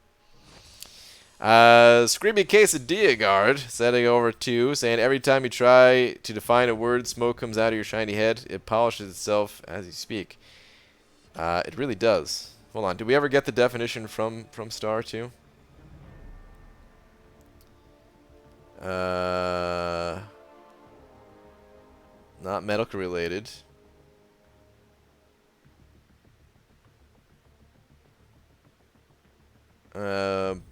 Screamy Quesadilla Guard setting over 2, saying every time you try to define a word, smoke comes out of your shiny head. It polishes itself as you speak. It really does. Hold on. Did we ever get the definition from Star 2? Not medical related.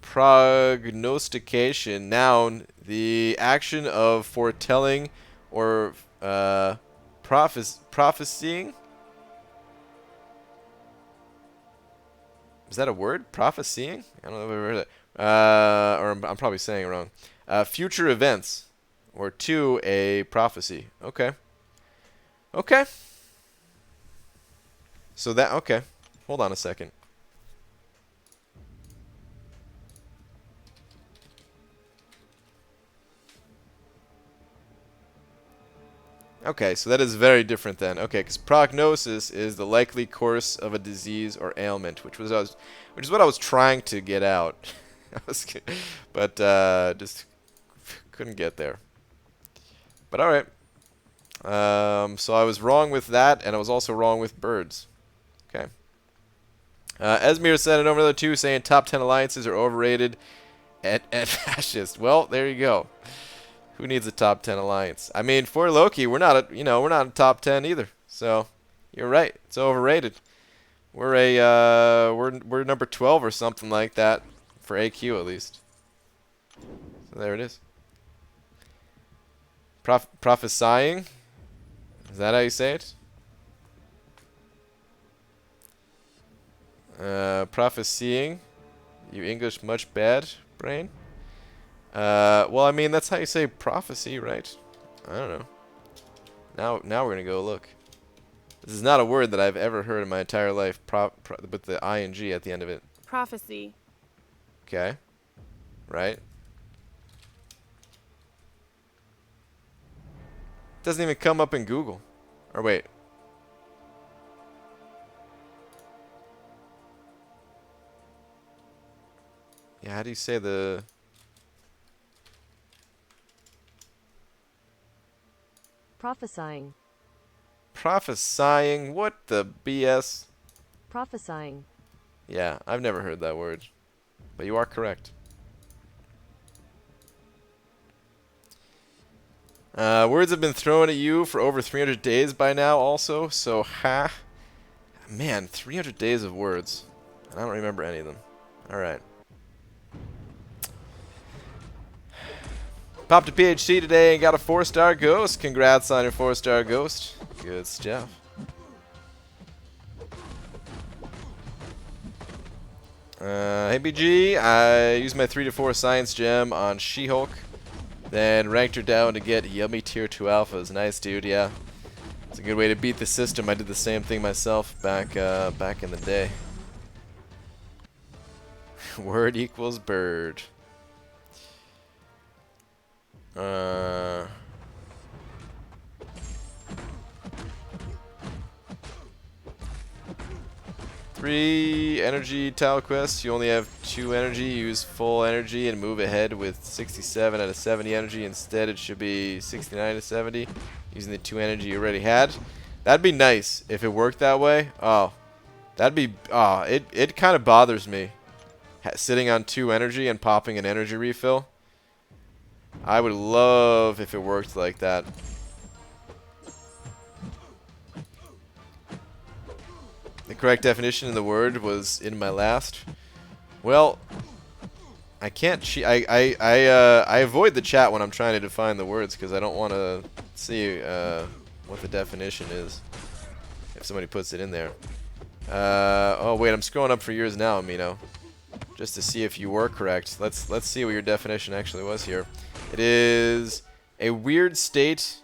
Prognostication, noun, the action of foretelling or prophesying. Is that a word? Prophesying? I don't know if I've ever heard that. Or I'm probably saying it wrong. Future events, or 2, a prophecy. Okay. Okay. So that, okay. Hold on a second. Okay, so that is very different then. Okay, because prognosis is the likely course of a disease or ailment, which is what I was trying to get out. But just couldn't get there. But all right. So I was wrong with that, and I was also wrong with birds. Okay. Esmir sent it over another 2, saying top 10 alliances are overrated and fascist. Well, there you go. Who needs a top 10 alliance? I mean, for Loki, we're not a top 10 either. So you're right. It's overrated. We're we're number 12 or something like that for AQ at least. So there it is. Prophesying. Is that how you say it? Prophesying. You English much bad, brain? Well, I mean, that's how you say prophecy, right? I don't know. Now we're gonna go look. This is not a word that I've ever heard in my entire life, with the ing at the end of it. Prophecy. Okay. Right. Doesn't even come up in Google. Or wait. Yeah, how do you say the... Prophesying. Prophesying? What the BS? Prophesying. Yeah, I've never heard that word. But you are correct. Words have been thrown at you for over 300 days by now also, so ha. Man, 300 days of words. I don't remember any of them. Alright. Popped a PhD today and got a 4-star ghost. Congrats on your 4-star ghost. Good stuff. Hey BG, I used my 3 to 4 science gem on She-Hulk, then ranked her down to get yummy tier 2 alphas. Nice, dude. Yeah, it's a good way to beat the system. I did the same thing myself back in the day. Word equals bird. Uh... 3 energy tile quests. You only have 2 energy. Use full energy and move ahead with 67 out of 70 energy. Instead, it should be 69 out of 70 using the 2 energy you already had. That'd be nice if it worked that way. Oh, that'd be... Oh, it kind of bothers me. Sitting on 2 energy and popping an energy refill. I would love if it worked like that. The correct definition in the word was in my last. Well, I can't cheat. I avoid the chat when I'm trying to define the words because I don't want to see what the definition is if somebody puts it in there. Oh wait, I'm scrolling up for yours now, Amino, just to see if you were correct. Let's see what your definition actually was here. It is a weird state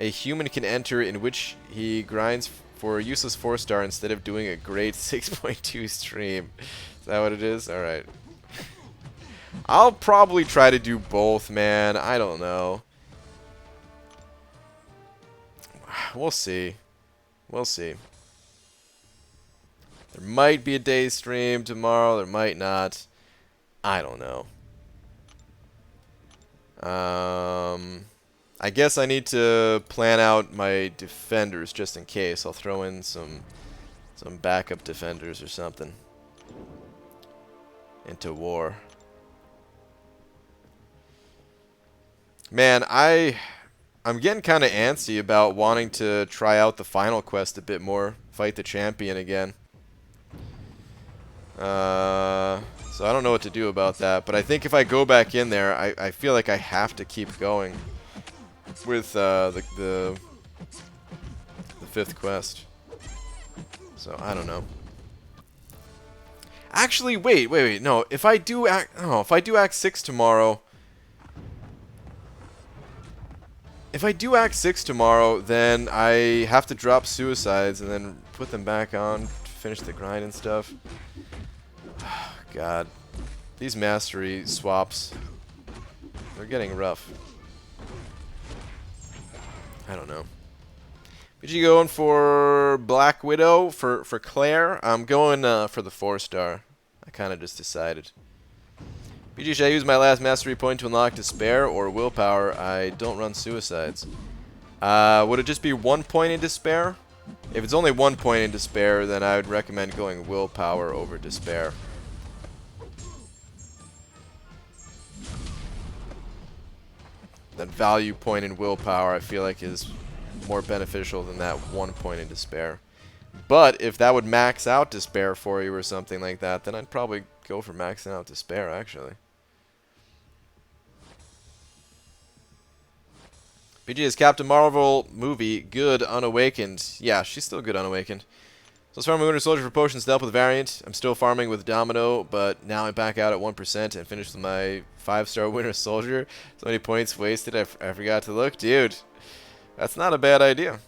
a human can enter in which he grinds for a useless 4-star instead of doing a great 6.2 stream. Is that what it is? Alright. I'll probably try to do both, man. I don't know. We'll see. We'll see. There might be a day stream tomorrow. There might not. I don't know. I guess I need to plan out my defenders just in case. I'll throw in some backup defenders or something into war. Man, I'm getting kind of antsy about wanting to try out the final quest a bit more. Fight the champion again. So I don't know what to do about that. But I think if I go back in there, I feel like I have to keep going with the 5th quest. So I don't know. Actually, wait. No, if I do Act 6 tomorrow. If I do Act 6 tomorrow, then I have to drop suicides and then put them back on to finish the grind and stuff. God. These mastery swaps, they're getting rough. I don't know. BG going for Black Widow for Claire. I'm going for the 4-star. I kind of just decided. BG, should I use my last mastery point to unlock Despair or Willpower? I don't run suicides. Would it just be 1 point in Despair? If it's only 1 point in Despair, then I would recommend going Willpower over Despair. That value point in Willpower, I feel like, is more beneficial than that 1 point in Despair. But if that would max out Despair for you or something like that, then I'd probably go for maxing out Despair, actually. BG, is Captain Marvel movie good unawakened? Yeah, she's still good unawakened. So I was farming Winter Soldier for potions to help with the variant. I'm still farming with Domino, but now I'm back out at 1% and finished with my 5-star Winter Soldier. So many points wasted, I forgot to look. Dude, that's not a bad idea.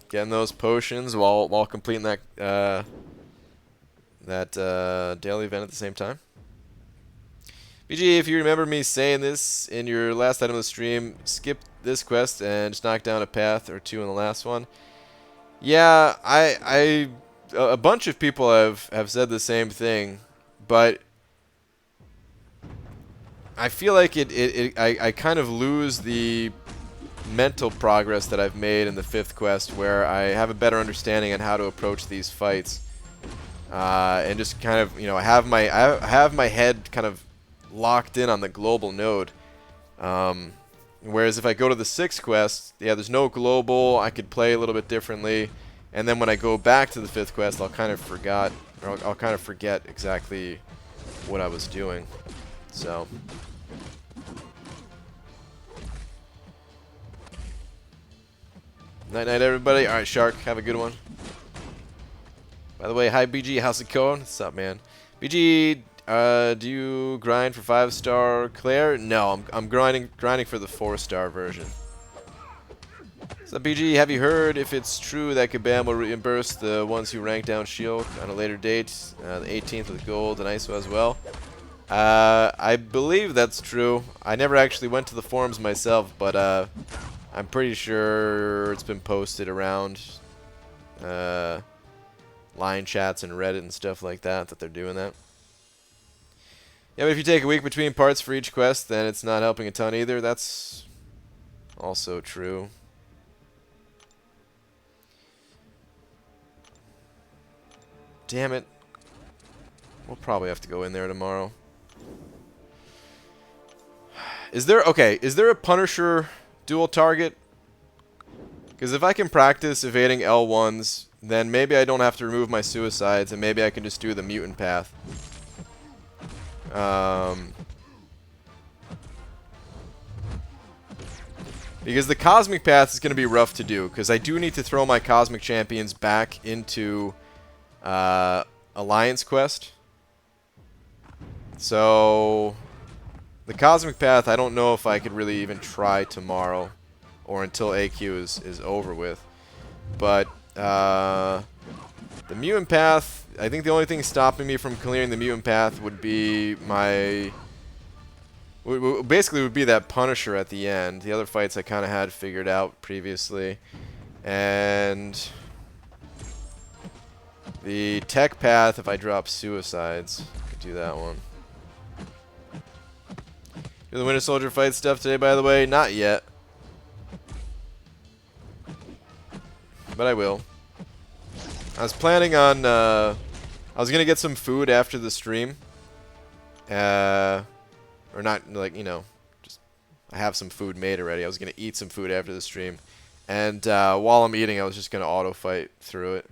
Getting those potions while completing that daily event at the same time. BG, if you remember me saying this in your last item of the stream, skip this quest and just knock down a path or 2 in the last one. Yeah, a bunch of people have said the same thing, but I feel like I kind of lose the mental progress that I've made in the 5th quest, where I have a better understanding on how to approach these fights, and just kind of, you know, I have my head kind of locked in on the global node. Whereas if I go to the 6th quest, yeah, there's no global. I could play a little bit differently, and then when I go back to the 5th quest, I'll kind of forget exactly what I was doing. So. Night night, everybody. All right, Shark, have a good one. By the way, hi BG, how's it going? What's up, man? BG, do you grind for 5-star Claire? No, I'm grinding for the 4-star version. So BG, have you heard if it's true that Kabam will reimburse the ones who rank down Shield on a later date, the 18th with gold and ISO as well? I believe that's true. I never actually went to the forums myself, but I'm pretty sure it's been posted around line chats and Reddit and stuff like that they're doing that. Yeah, but if you take a week between parts for each quest, then it's not helping a ton either. That's also true. Damn it. We'll probably have to go in there tomorrow. Is there a Punisher dual target? Because if I can practice evading L1s, then maybe I don't have to remove my suicides, and maybe I can just do the mutant path. Because the cosmic path is going to be rough to do, because I do need to throw my cosmic champions back into Alliance quest. So the cosmic path, I don't know if I could really even try tomorrow or until AQ is over with. But the mutant path, I think the only thing stopping me from clearing the mutant path would be my... basically would be that Punisher at the end. The other fights I kind of had figured out previously. And the tech path, if I drop suicides, I could do that one. Do the Winter Soldier fight stuff today, by the way? Not yet. But I will. I was planning on, I was going to get some food after the stream. Or not, like, you know, just, I have some food made already. I was going to eat some food after the stream. And while I'm eating, I was just going to auto-fight through it.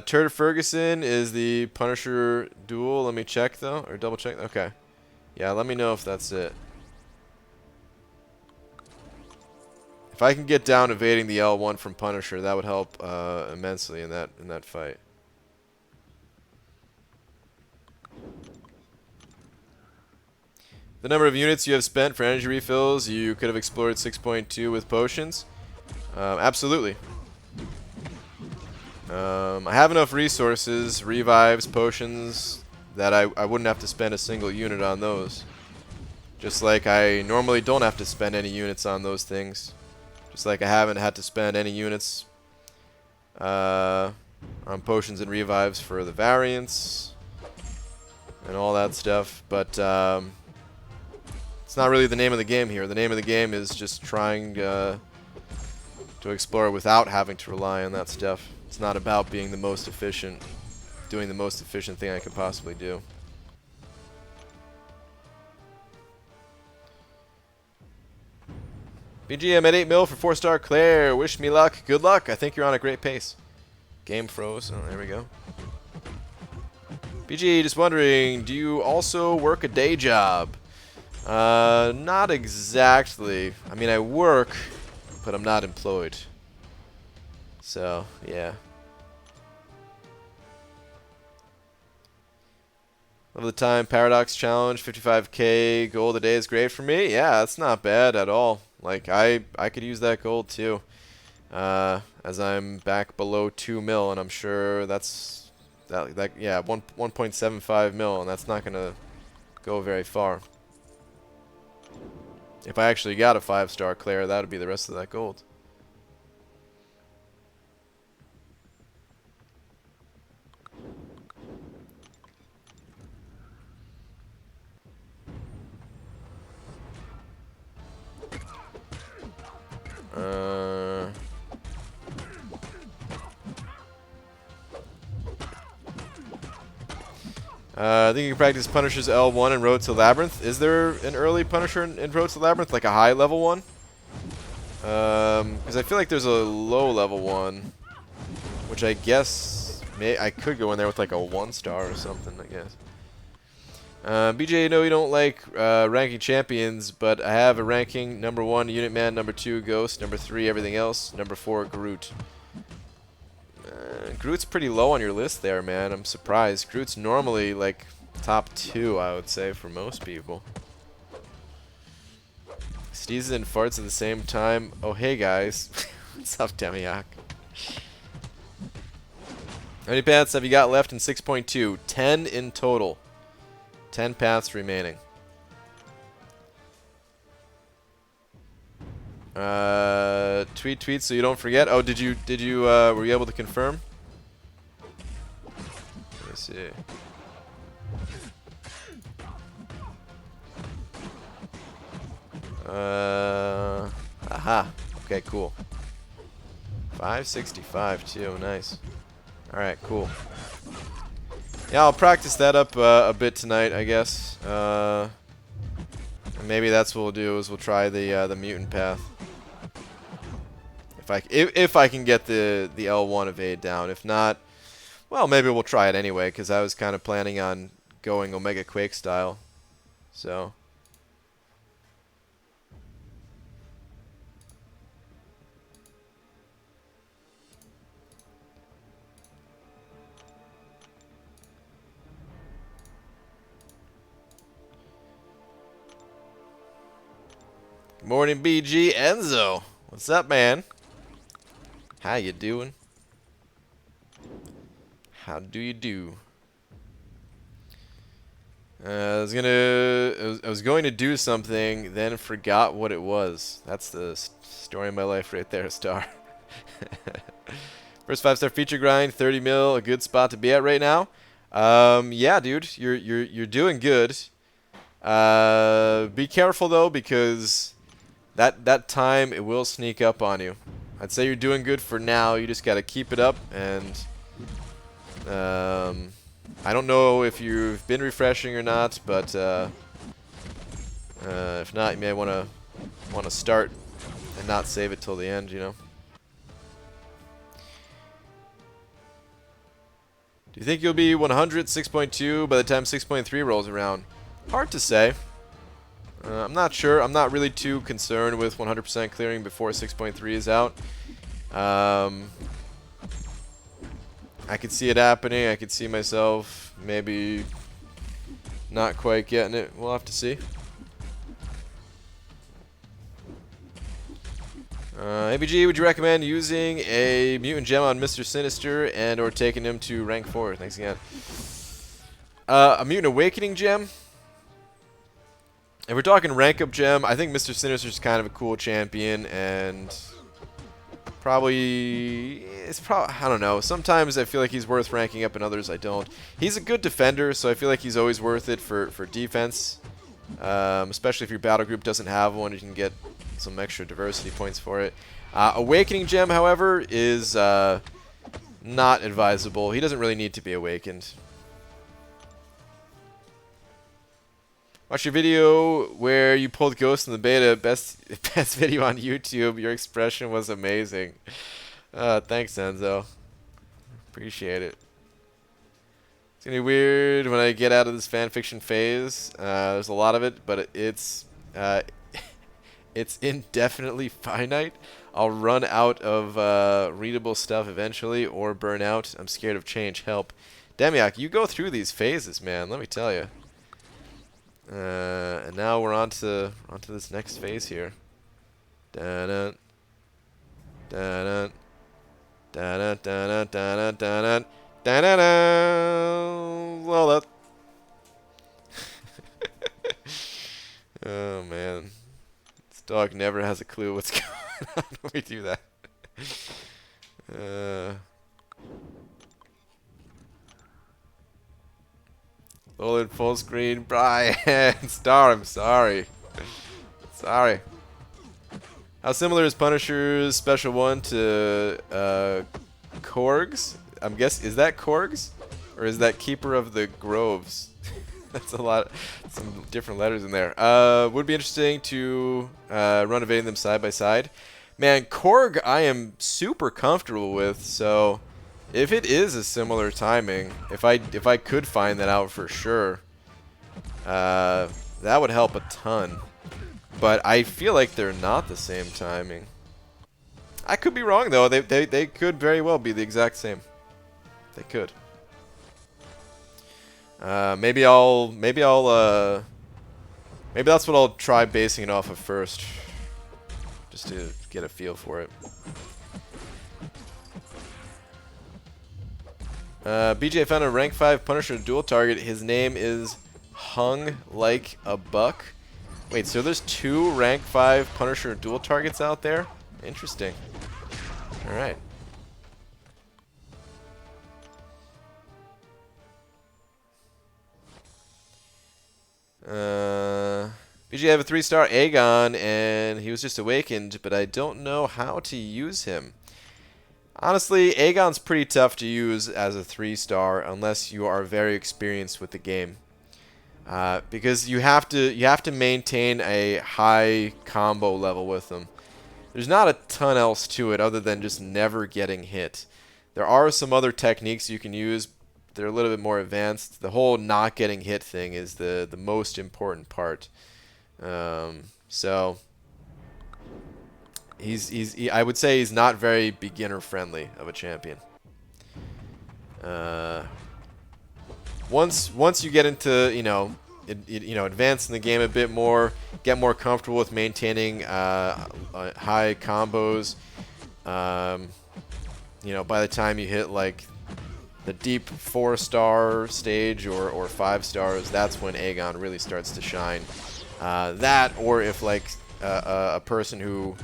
Turd Ferguson is the Punisher duel. Let me check, though. Or double check. Okay. Yeah, let me know if that's it. If I can get down evading the L1 from Punisher, that would help immensely in that fight. The number of units you have spent for energy refills, you could have explored 6.2 with potions. Absolutely. I have enough resources, revives, potions, that I wouldn't have to spend a single unit on those. Just like I normally don't have to spend any units on those things. Just like I haven't had to spend any units on potions and revives for the variants and all that stuff. But it's not really the name of the game here. The name of the game is just trying to explore without having to rely on that stuff. It's not about being the most efficient, doing the most efficient thing I could possibly do. BGM at 8 mil for 4-star Claire. Wish me luck. Good luck. I think you're on a great pace. Game froze. Oh, there we go. BG, just wondering, do you also work a day job? Not exactly. I mean, I work, but I'm not employed. So, yeah. Love the time. Paradox challenge, 55k gold a day is great for me. Yeah, that's not bad at all. Like, I could use that gold too. As I'm back below 2 mil, and I'm sure that's yeah, 1.75 mil, and that's not gonna go very far. If I actually got a 5-star Claire, that would be the rest of that gold. I think you can practice Punisher's L1 and Road to Labyrinth. Is there an early Punisher in Road to Labyrinth, like a high level one? Because I feel like there's a low level one, which I guess I could go in there with like a 1-star or something, I guess. BJ, no, you don't like ranking champions, but I have a ranking: number 1, Unit Man; number 2, Ghost; number 3, everything else; number 4, Groot. Groot's pretty low on your list there, man. I'm surprised. Groot's normally like top 2, I would say, for most people. Sneezes and farts at the same time. Oh, hey, guys. What's up, Demiak? How many paths have you got left in 6.2? 10 in total. 10 paths remaining. Tweet so you don't forget. Oh, were you able to confirm? Let me see. Aha. Okay, cool. 565 too, nice. Alright, cool. Yeah, I'll practice that up a bit tonight, I guess. And maybe that's what we'll do, is we'll try the mutant path. If I can get the L1 evade down. If not, well, maybe we'll try it anyway, because I was kind of planning on going Omega Quake style. So. Morning, BG. Enzo. What's up, man? How you doing? How do you do? I was going to do something, then forgot what it was. That's the story of my life right there, Star. First 5-star feature grind, 30 mil, a good spot to be at right now. Yeah, dude, you're doing good. Be careful though, because that time it will sneak up on you. I'd say you're doing good for now. You just got to keep it up, and I don't know if you've been refreshing or not, but if not, you may want to start and not save it till the end, you know. Do you think you'll be 100 6.2 by the time 6.3 rolls around? Hard to say. I'm not sure. I'm not really too concerned with 100% clearing before 6.3 is out. I could see it happening. I could see myself maybe not quite getting it. We'll have to see. ABG, would you recommend using a mutant gem on Mr. Sinister and or taking him to rank 4? Thanks again. A mutant awakening gem? If we're talking rank up gem, I think Mr. Sinister's kind of a cool champion, and I don't know. Sometimes I feel like he's worth ranking up, and others I don't. He's a good defender, so I feel like he's always worth it for defense. Especially if your battle group doesn't have one, you can get some extra diversity points for it. Awakening gem, however, is not advisable. He doesn't really need to be awakened. Watch your video where you pulled Ghost in the beta. Best video on YouTube. Your expression was amazing. Thanks, Enzo. Appreciate it. It's gonna be weird when I get out of this fanfiction phase. There's a lot of it, but it's indefinitely finite. I'll run out of readable stuff eventually, or burn out. I'm scared of change. Help. Demiak, you go through these phases, man. Let me tell you. And now we're on to this next phase here. Da-dun, da-dun, da-dun, da-dun, da-dun, da-dun, da-dun. Well, that. Oh man, this dog never has a clue what's going on when we do that. Loaded full screen, Brian. Star, I'm sorry. Sorry. How similar is Punisher's special one to Korg's? I'm guessing, is that Korg's? Or is that Keeper of the Groves? That's a lot, some different letters in there. Would be interesting to run evading them side by side. Man, Korg I am super comfortable with, so if it is a similar timing, if I could find that out for sure, that would help a ton. But I feel like they're not the same timing. I could be wrong though. They could very well be the exact same. They could. Maybe that's what I'll try basing it off of first. just to get a feel for it. BJ found a rank 5 Punisher dual target. His name is Hung Like a Buck. Wait, so there's 2 rank 5 Punisher dual targets out there? Interesting. Alright. BG, I have a 3-star Aegon, and he was just awakened, but I don't know how to use him. Honestly, Aegon's pretty tough to use as a 3-star unless you are very experienced with the game, because you have to maintain a high combo level with him. There's not a ton else to it other than just never getting hit. There are some other techniques you can use. They're a little bit more advanced. The whole not getting hit thing is the most important part. So I would say he's not very beginner friendly of a champion. Once you get into advance in the game a bit more, get more comfortable with maintaining high combos. By the time you hit like the deep 4-star stage or 5 stars, that's when Aegon really starts to shine. That, or if like a person who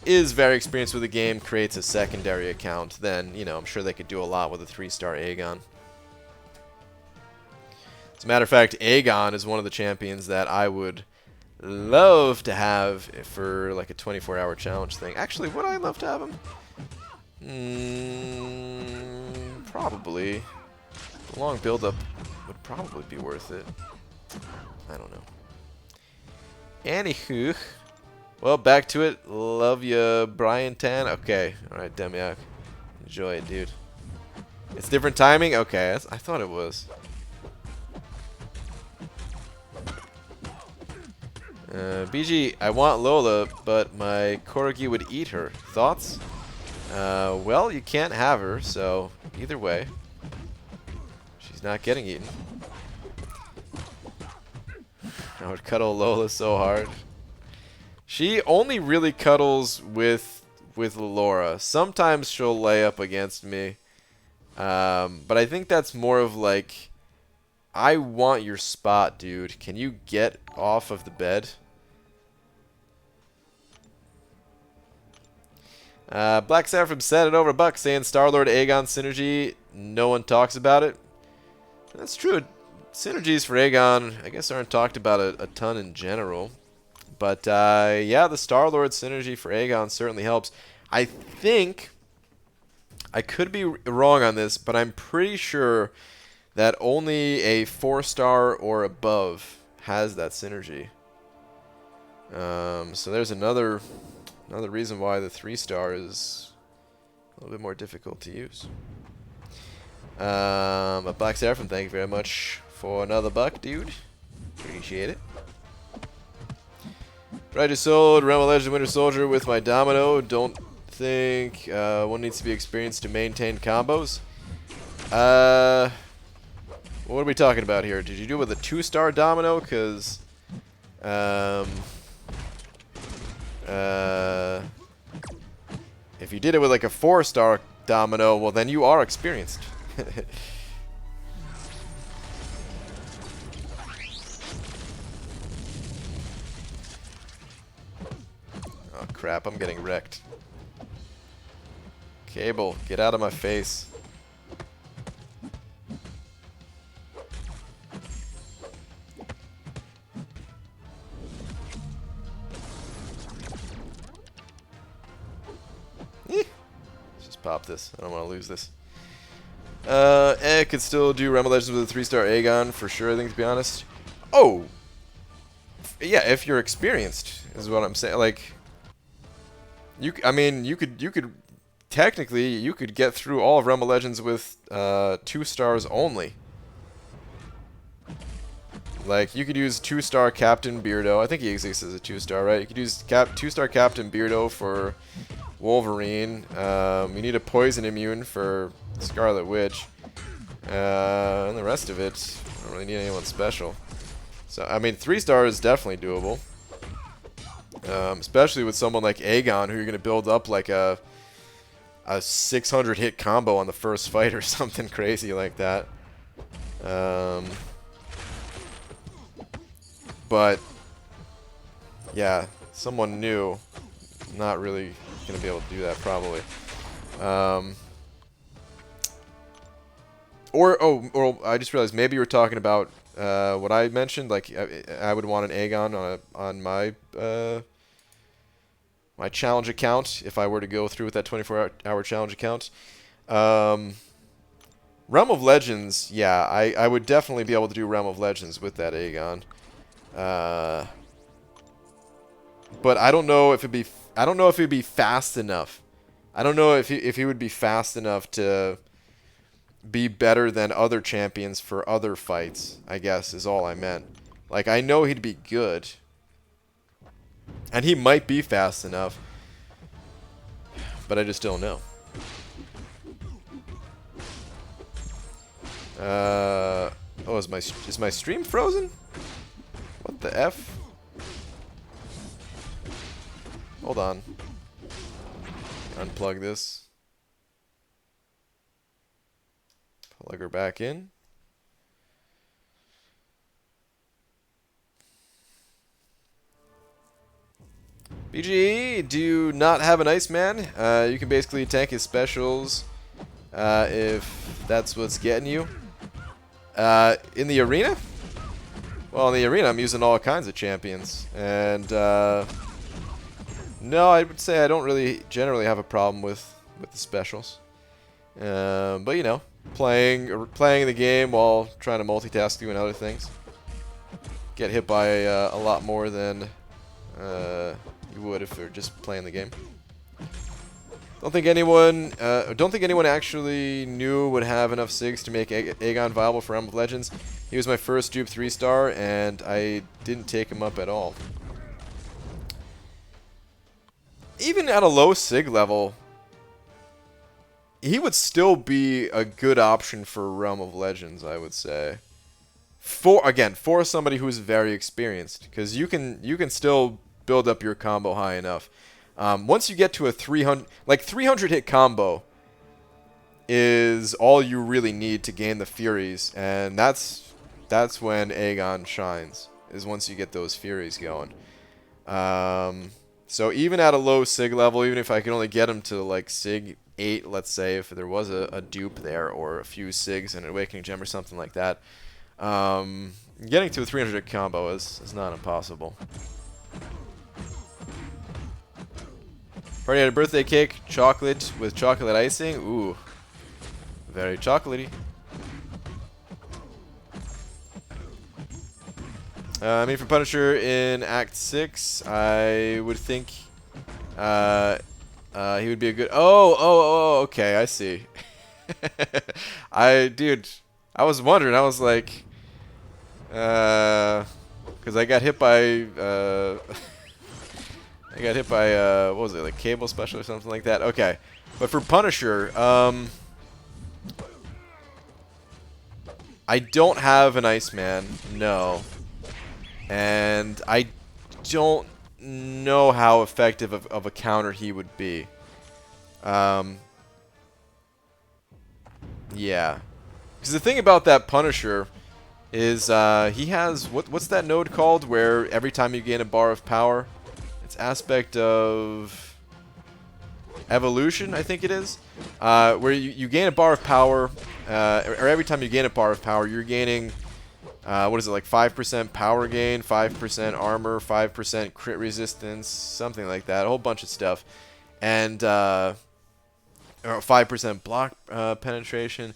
is very experienced with the game creates a secondary account, then I'm sure they could do a lot with a 3-star Aegon. As a matter of fact, Aegon is one of the champions that I would love to have for like a 24-hour challenge thing. Actually, would I love to have him? Probably. The long build-up would probably be worth it. I don't know. Anywho, well, back to it. Love ya, Brian Tan. Okay, all right, Demiak, enjoy it, dude. It's different timing. Okay, I thought it was. BG, I want Lola, but my Corgi would eat her. Thoughts? Well, you can't have her, so either way, she's not getting eaten. I would cuddle Lola so hard. She only really cuddles with Laura. Sometimes she'll lay up against me, but I think that's more of like, I want your spot, dude. Can you get off of the bed? Black Seraphim said it over $1 saying Star-Lord Aegon synergy. No one talks about it. That's true. Synergies for Aegon, I guess, aren't talked about a ton in general. But, yeah, the Star-Lord synergy for Aegon certainly helps. I think, I could be wrong on this, but I'm pretty sure that only a 4-star or above has that synergy. So there's another reason why the 3-star is a little bit more difficult to use. But Black Seraphim, thank you very much for another $1, dude. Appreciate it. Righteous Soul, Realm of Legend, Winter Soldier with my Domino. Don't think one needs to be experienced to maintain combos. What are we talking about here? Did you do it with a 2-star Domino? Because if you did it with like a 4-star Domino, well then you are experienced. Oh crap, I'm getting wrecked. Cable, get out of my face. Just pop this. I don't want to lose this. Could still do Realm of Legends with a 3-star Aegon for sure, I think, to be honest. Oh! Yeah, if you're experienced, is what I'm saying. Like, I mean, you could technically, you could get through all of Realm of Legends with 2 stars only. Like, you could use 2-star Captain Beardo. I think he exists as a 2-star, right? You could use 2-star Captain Beardo for Wolverine. You need a poison immune for Scarlet Witch. And the rest of it, I don't really need anyone special. So, I mean, 3-star is definitely doable. Especially with someone like Aegon, who you're going to build up like a 600 hit combo on the first fight or something crazy like that. But yeah, someone new, not really going to be able to do that probably. Or I just realized maybe you were talking about what I mentioned. Like I would want an Aegon on my my challenge account if I were to go through with that 24-hour challenge account. Realm of Legends, yeah, I would definitely be able to do Realm of Legends with that Aegon. But I don't know if it'd be fast enough. I don't know if he would be fast enough to be better than other champions for other fights, I guess is all I meant. Like, I know he'd be good. And he might be fast enough. But I just don't know. Oh, is my stream frozen? What the F? Hold on. Unplug this. Plug her back in. BGE, do you not have an Iceman? You can basically tank his specials if that's what's getting you. In the arena? Well, in the arena, I'm using all kinds of champions. And, no, I would say I don't really generally have a problem with the specials. But, you know, playing the game while trying to multitask doing other things. Get hit by a lot more than you would if you're just playing the game. Don't think anyone actually knew would have enough SIGs to make Aegon viable for Realm of Legends. He was my first dupe 3-star, and I didn't take him up at all. Even at a low SIG level, he would still be a good option for Realm of Legends, I would say. For somebody who's very experienced, because you can still build up your combo high enough. Once you get to a 300 hit combo is all you really need to gain the Furies, and that's when Aegon shines, is once you get those Furies going. So even at a low SIG level, even if I could only get him to like SIG 8, let's say, if there was a dupe there, or a few SIGs and an Awakening Gem or something like that, getting to a 300 hit combo is not impossible. Party had a birthday cake, chocolate with chocolate icing. Ooh, very chocolatey. I mean, for Punisher in Act 6, I would think he would be a good... Oh, okay, I see. Dude, I was wondering, I was like... Because I got hit by... what was it, like Cable Special or something like that? Okay. But for Punisher, I don't have an Iceman, no. And I don't know how effective of a counter he would be. Yeah. Because the thing about that Punisher is he has... What's that node called where every time you gain a bar of power... It's aspect of evolution, I think it is, where you gain a bar of power, or every time you gain a bar of power, you're gaining, what is it, like 5% power gain, 5% armor, 5% crit resistance, something like that, a whole bunch of stuff, and 5% block penetration.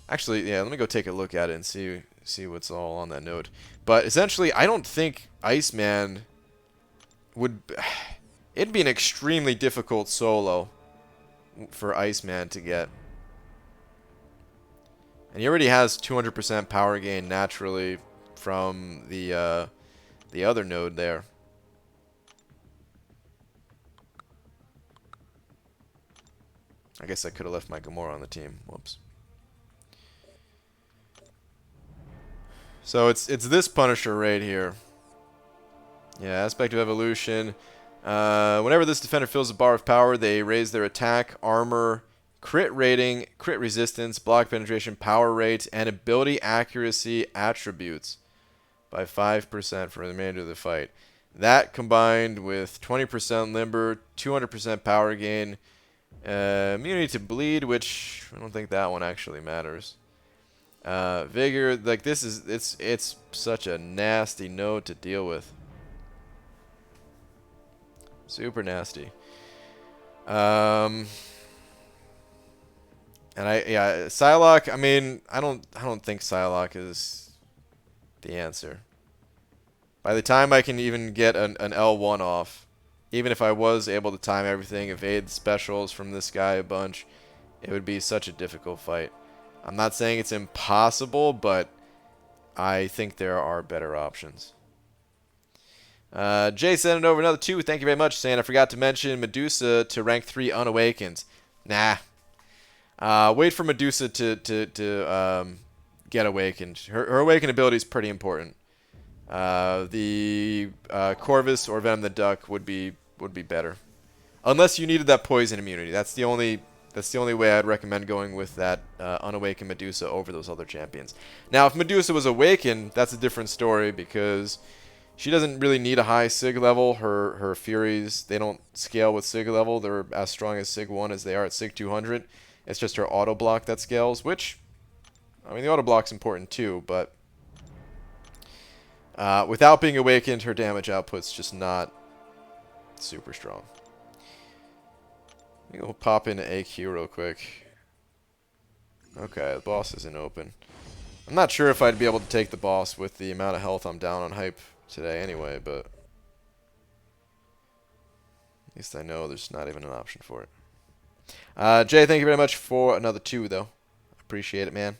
Actually, yeah, let me go take a look at it and see what's all on that node. But essentially, I don't think Iceman it'd be an extremely difficult solo for Iceman to get. And he already has 200% power gain naturally from the other node there. I guess I could have left my Gamora on the team. Whoops. So it's this Punisher right here. Yeah, aspect of evolution. Whenever this defender fills a bar of power, they raise their attack, armor, crit rating, crit resistance, block penetration, power rate, and ability accuracy attributes by 5% for the remainder of the fight. That combined with 20% limber, 200% power gain, immunity to bleed, which I don't think that one actually matters. Vigor, like this is it's such a nasty node to deal with. Super nasty. And Psylocke, I mean, I don't think Psylocke is the answer. By the time I can even get an L1 off, even if I was able to time everything, evade specials from this guy a bunch, it would be such a difficult fight. I'm not saying it's impossible, but I think there are better options. Jay sent it over another 2. Thank you very much, saying I forgot to mention Medusa to rank 3 unawakened. Nah. Wait for Medusa to get awakened. Her awakened ability is pretty important. The Corvus or Venom the Duck would be better, unless you needed that poison immunity. That's the only way I'd recommend going with that unawakened Medusa over those other champions. Now, if Medusa was awakened, that's a different story because she doesn't really need a high Sig level. Her Furies, they don't scale with Sig level. They're as strong as Sig 1 as they are at Sig 200. It's just her auto block that scales, which, I mean, the auto block's important too, but without being awakened, her damage output's just not super strong. We'll pop into AQ real quick. Okay, the boss isn't open. I'm not sure if I'd be able to take the boss with the amount of health I'm down on hype today anyway, but at least I know there's not even an option for it. Jay, thank you very much for another 2, though. Appreciate it, man.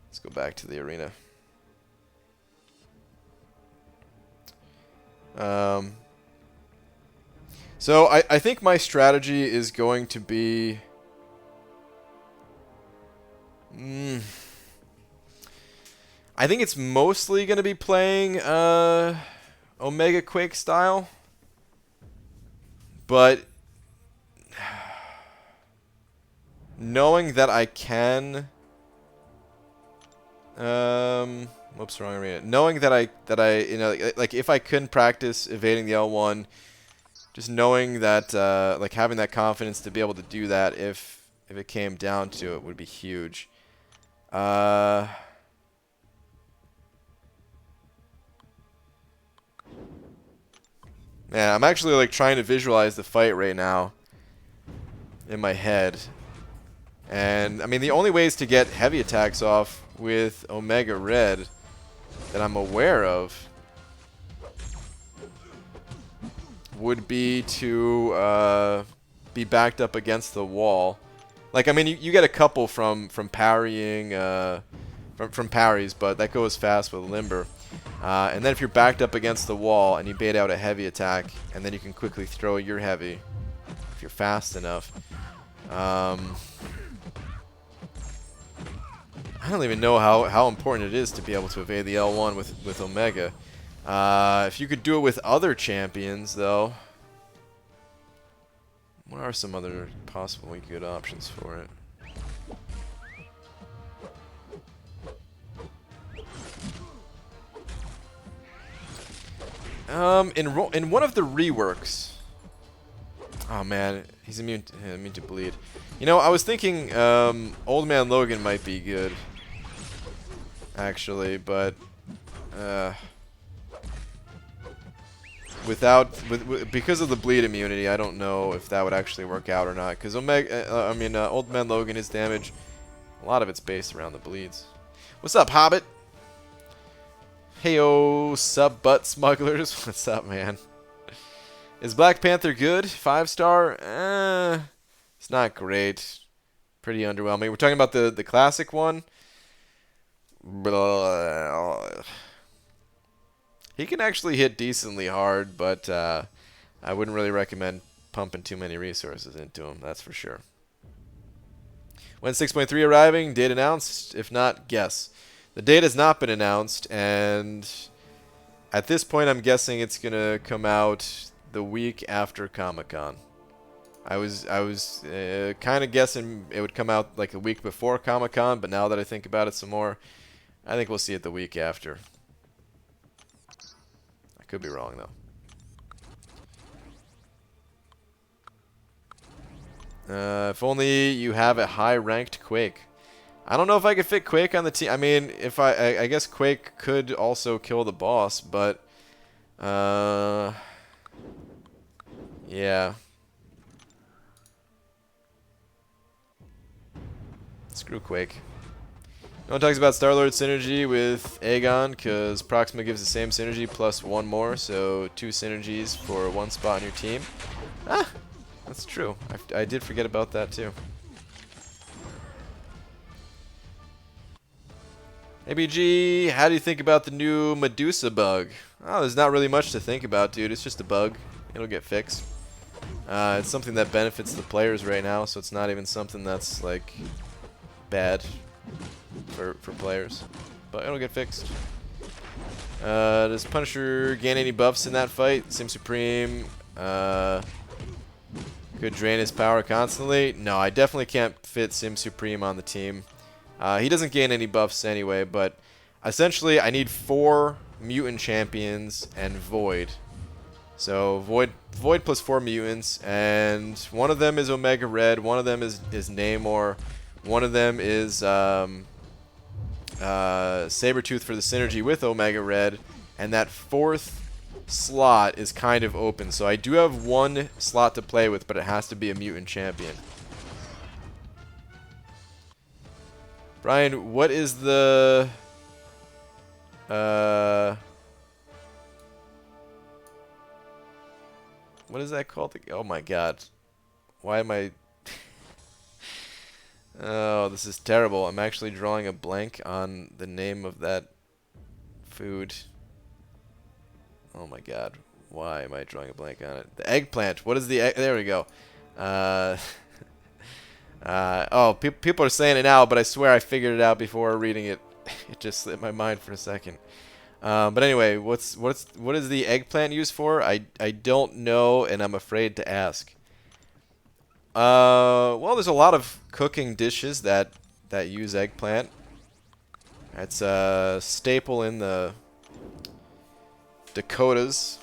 Let's go back to the arena. So I think my strategy is going to be... I think it's mostly going to be playing Omega Quake style. But knowing that I can... whoops, wrong arena. Knowing that I you know, like if I couldn't practice evading the L1, just knowing that like having that confidence to be able to do that if it came down to it would be huge. Man, I'm actually like trying to visualize the fight right now in my head. And I mean, the only ways to get heavy attacks off with Omega Red that I'm aware of would be to be backed up against the wall. Like, I mean, you get a couple from parrying, from parries, but that goes fast with Limber. And then if you're backed up against the wall and you bait out a heavy attack, and then you can quickly throw your heavy if you're fast enough. I don't even know how important it is to be able to evade the L1 with Omega. If you could do it with other champions, though, what are some other possibly good options for it? In one of the reworks. Oh man, he's immune to bleed. You know, I was thinking Old Man Logan might be good, actually, but because of the bleed immunity, I don't know if that would actually work out or not. Because Old Man Logan, his damage, a lot of it's based around the bleeds. What's up, Hobbit? Heyo, sub butt smugglers. What's up, man? Is Black Panther good? 5-star? It's not great. Pretty underwhelming. We're talking about the classic one. He can actually hit decently hard, but I wouldn't really recommend pumping too many resources into him, that's for sure. When 6.3 arriving? Date announced? If not, guess. The date has not been announced, and At this point, I'm guessing it's gonna come out the week after Comic-Con. I was kind of guessing it would come out like a week before Comic-Con, but now that I think about it some more, I think we'll see it the week after. I could be wrong though. If only you have a high-ranked Quake. I don't know if I could fit Quake on the team. I mean, if I guess Quake could also kill the boss, but yeah. Screw Quake. No one talks about Star-Lord synergy with Aegon, because Proxima gives the same synergy plus one more, so 2 synergies for 1 spot on your team. Ah, that's true. I did forget about that too. ABG, how do you think about the new Medusa bug? Oh, there's not really much to think about, dude. It's just a bug. It'll get fixed. It's something that benefits the players right now, so it's not even something that's, like, bad for players. But it'll get fixed. Does Punisher gain any buffs in that fight? Sim Supreme could drain his power constantly. No, I definitely can't fit Sim Supreme on the team. He doesn't gain any buffs anyway, but essentially I need 4 mutant champions and Void. So Void plus 4 mutants, and one of them is Omega Red, one of them is Namor, one of them is Sabretooth for the synergy with Omega Red, and that 4th slot is kind of open. So I do have 1 slot to play with, but it has to be a mutant champion. Brian, what is the what is that called? Oh my god. Why am I Oh, this is terrible. I'm actually drawing a blank on the name of that food. Oh my god. Why am I drawing a blank on it? The eggplant. What is the egg? There we go. People are saying it now, but I swear I figured it out before reading it. It just slipped my mind for a second. But anyway, what is the eggplant used for? I don't know, and I'm afraid to ask. Well, there's a lot of cooking dishes that use eggplant. It's a staple in the Dakotas.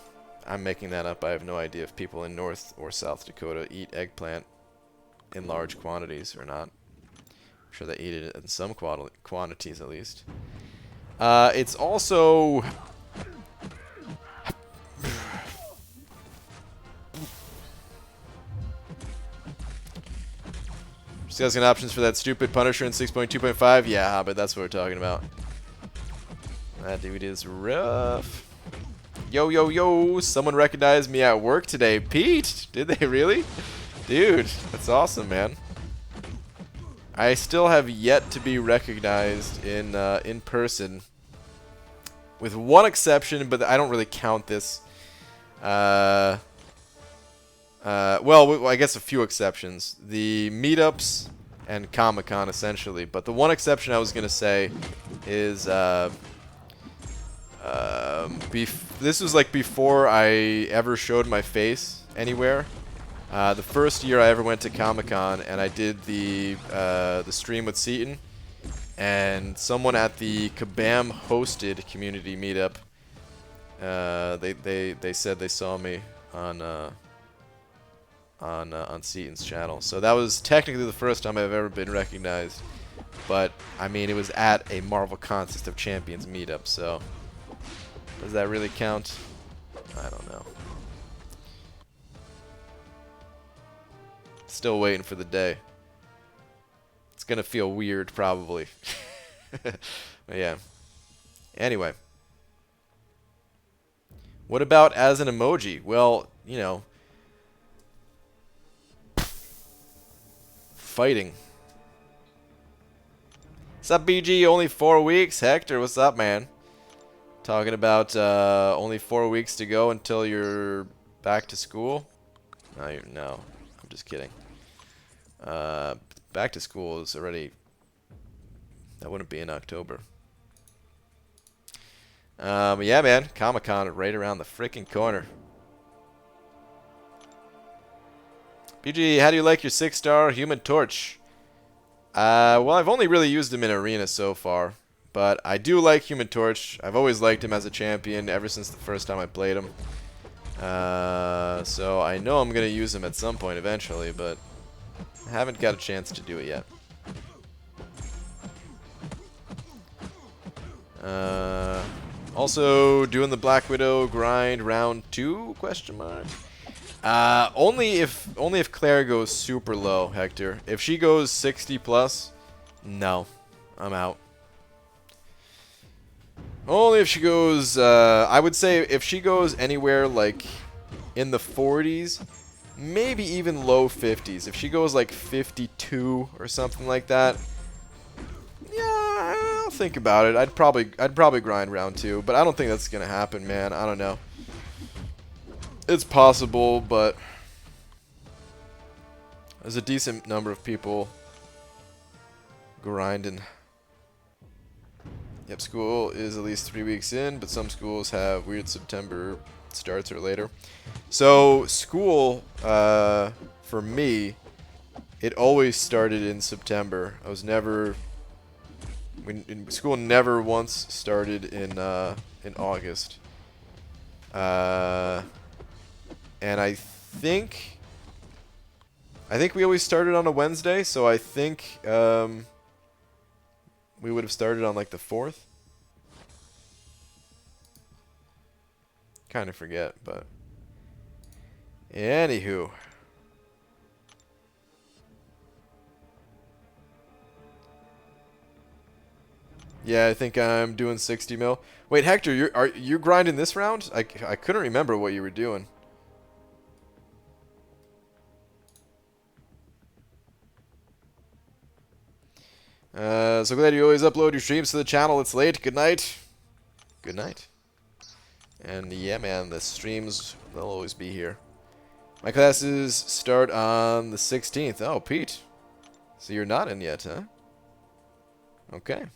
I'm making that up. I have no idea if people in North or South Dakota eat eggplant in large quantities or not. I'm sure they eat it in some quantities at least. It's also discussing options for that stupid Punisher in 6.2.5. Yeah, but that's what we're talking about. That dude is rough. Yo, yo, yo! Someone recognized me at work today. Pete, did they really? Dude, that's awesome, man. I still have yet to be recognized in person, with one exception, but I don't really count this. Well, I guess a few exceptions. The meetups and Comic-Con, essentially. But the one exception I was going to say is this was like before I ever showed my face anywhere. The first year I ever went to Comic-Con, and I did the stream with Seaton, and someone at the Kabam hosted community meetup, they said they saw me on Seaton's channel. So that was technically the first time I've ever been recognized, but I mean it was at a Marvel Contest of Champions meetup. So does that really count? I don't know. Still waiting for the day. It's gonna feel weird, probably. But yeah. Anyway. What about as an emoji? Well, you know. Fighting. What's up, BG? Only 4 weeks? Hector, what's up, man? Talking about only 4 weeks to go until you're back to school? No. I'm just kidding. Back to school is already... That wouldn't be in October. Yeah, man. Comic-Con right around the freaking corner. PG, how do you like your 6-star Human Torch? Well, I've only really used him in Arena so far. But I do like Human Torch. I've always liked him as a champion ever since the first time I played him. So I know I'm going to use him at some point eventually, but I haven't got a chance to do it yet. Also doing the Black Widow grind round 2? Question mark. Only if Claire goes super low, Hector. If she goes 60 plus, no, I'm out. Only if she goes, I would say if she goes anywhere like in the 40s, maybe even low 50s. If she goes like 52 or something like that, yeah, I'll think about it. I'd probably grind round 2, but I don't think that's gonna happen, man. I don't know. It's possible, but there's a decent number of people grinding. Yep, school is at least 3 weeks in, but some schools have weird September starts or later. So school, for me, it always started in September. I was never, school never once started in August. And I think we always started on a Wednesday, so I think we would have started on like the 4th. Kind of forget, but anywho. Yeah, I think I'm doing 60 mil. Wait, Hector, are you grinding this round? I couldn't remember what you were doing. So glad you always upload your streams to the channel. It's late. Good night. Good night. And yeah, man, the streams, they'll always be here. My classes start on the 16th. Oh, Pete. So you're not in yet, huh? Okay.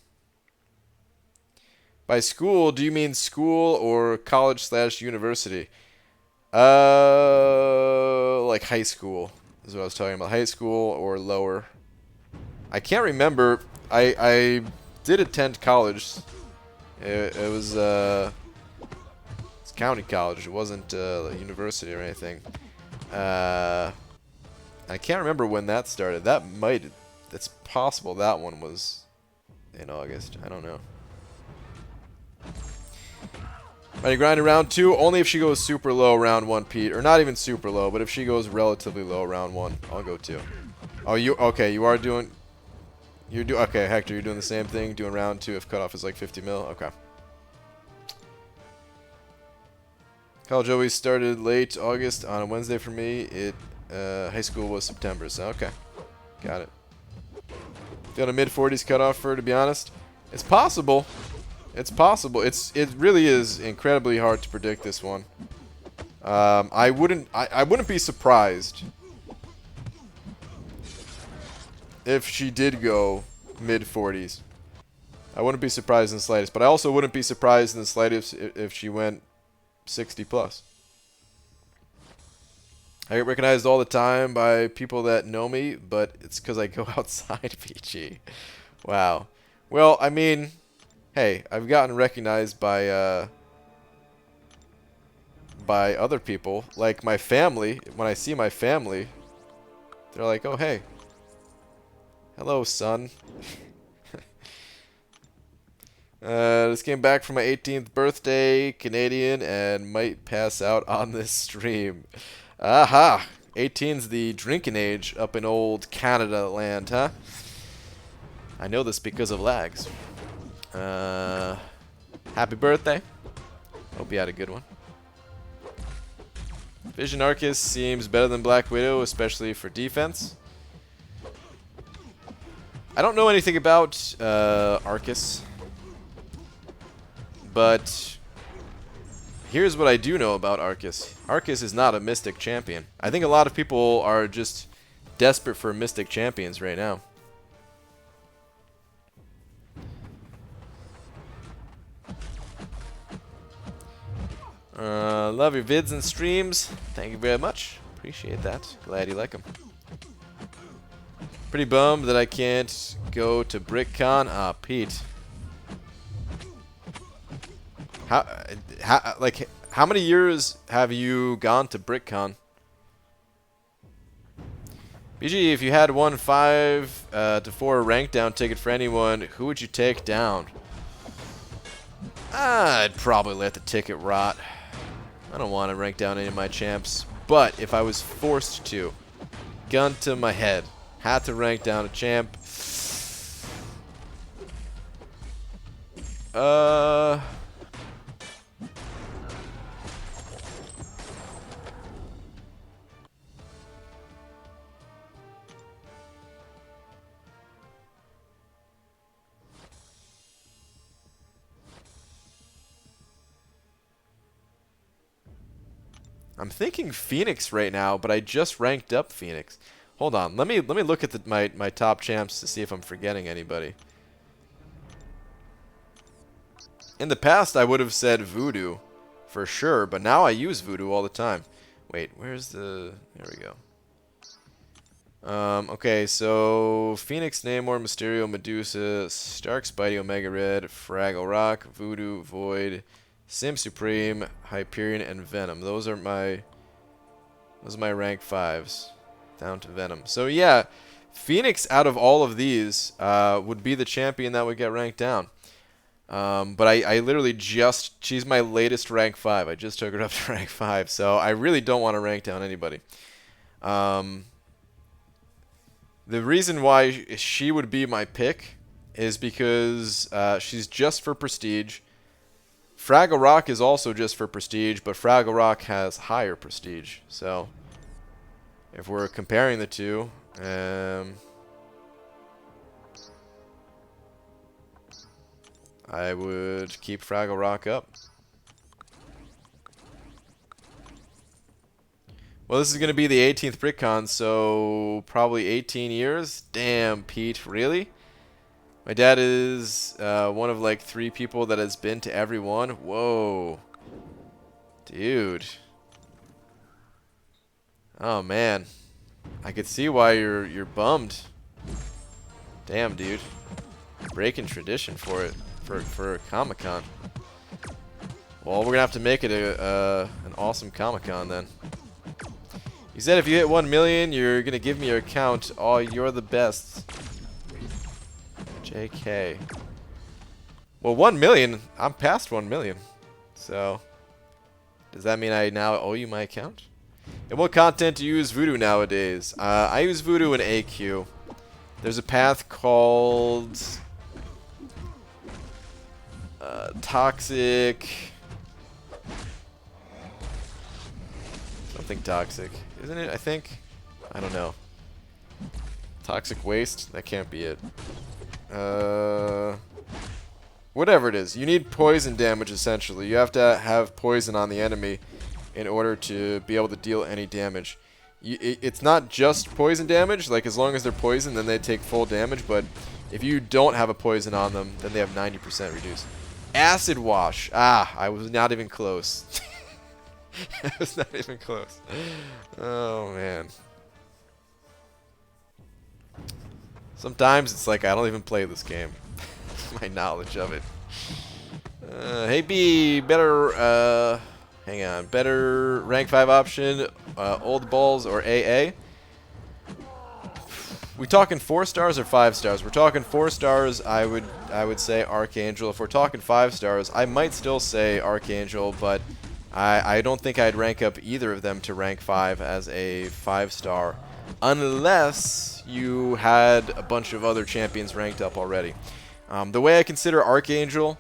By school, do you mean school or college/university? Like high school is what I was talking about. High school or lower. I can't remember. I did attend college. It was it's county college. It wasn't a university or anything. I can't remember when that started. It's possible that one was in August. I don't know. Ready to grind in round 2? Only if she goes super low round 1, Pete. Or not even super low, but if she goes relatively low round 1, I'll go 2. Oh, okay, you are doing... Okay, Hector, you're doing the same thing, doing round 2 if cutoff is like 50 mil? Okay. College always started late August on a Wednesday for me. High school was September, so okay. Got it. Got a mid-40s cutoff for her, to be honest. It's possible. It's possible. It really is incredibly hard to predict this one. I wouldn't be surprised if she did go mid-40s. I wouldn't be surprised in the slightest, but I also wouldn't be surprised in the slightest if she went 60 plus. I get recognized all the time by people that know me, but it's because I go outside, PG. Wow. Well, I mean, hey, I've gotten recognized by other people, like my family. When I see my family, they're like, "Oh, hey, hello, son." Just came back from my 18th birthday, Canadian, and might pass out on this stream. Aha! 18's the drinking age up in old Canada land, huh? I know this because of lags. Happy birthday. Hope you had a good one. Vision Arcus seems better than Black Widow, especially for defense. I don't know anything about Arcus. But here's what I do know about Arcus. Arcus is not a Mystic champion. I think a lot of people are just desperate for Mystic champions right now. Love your vids and streams. Thank you very much. Appreciate that. Glad you like them. Pretty bummed that I can't go to BrickCon. Ah, Pete. How many years have you gone to BrickCon? BG, if you had one 5 to 4 rank down ticket for anyone, who would you take down? I'd probably let the ticket rot. I don't want to rank down any of my champs. But if I was forced to, gun to my head, had to rank down a champ. I'm thinking Phoenix right now, but I just ranked up Phoenix. Hold on, let me look at my top champs to see if I'm forgetting anybody. In the past, I would have said Voodoo for sure, but now I use Voodoo all the time. Wait, where's the? There we go. Okay, so Phoenix, Namor, Mysterio, Medusa, Stark, Spidey, Omega Red, Fraggle Rock, Voodoo, Void, Sim Supreme, Hyperion, and Venom. Those are my rank 5s. Down to Venom. So yeah, Phoenix out of all of these would be the champion that would get ranked down. But I literally just, she's my latest rank 5. I just took her up to rank 5. So I really don't want to rank down anybody. The reason why she would be my pick is because she's just for prestige. Fraggle Rock is also just for prestige, but Fraggle Rock has higher prestige. So if we're comparing the two, I would keep Fraggle Rock up. Well, this is going to be the 18th BrickCon, so probably 18 years. Damn, Pete, really? My dad is one of like 3 people that has been to every one. Whoa. Dude. Oh, man. I could see why you're bummed. Damn, dude. Breaking tradition for it. For Comic-Con. Well, we're going to have to make it an awesome Comic-Con then. You said if you hit 1 million, you're going to give me your account. Oh, you're the best. JK. Well, 1 million? I'm past 1 million. So, does that mean I now owe you my account? And what content do you use Voodoo nowadays? I use Voodoo in AQ. There's a path called Toxic. Something toxic. Isn't it, I think? I don't know. Toxic Waste? That can't be it. Whatever it is. You need poison damage, essentially. You have to have poison on the enemy in order to be able to deal any damage. It's not just poison damage. Like, as long as they're poisoned, then they take full damage. But if you don't have a poison on them, then they have 90% reduced. Acid Wash. Ah, I was not even close. I was not even close. Oh, man. Sometimes it's like I don't even play this game. My knowledge of it. Hey B, better, hang on, better rank 5 option, Old Balls or AA? We talking 4 stars or 5 stars? We're talking 4 stars, I would say Archangel. If we're talking 5 stars, I might still say Archangel, but I don't think I'd rank up either of them to rank 5 as a 5-star, unless you had a bunch of other champions ranked up already. The way I consider Archangel,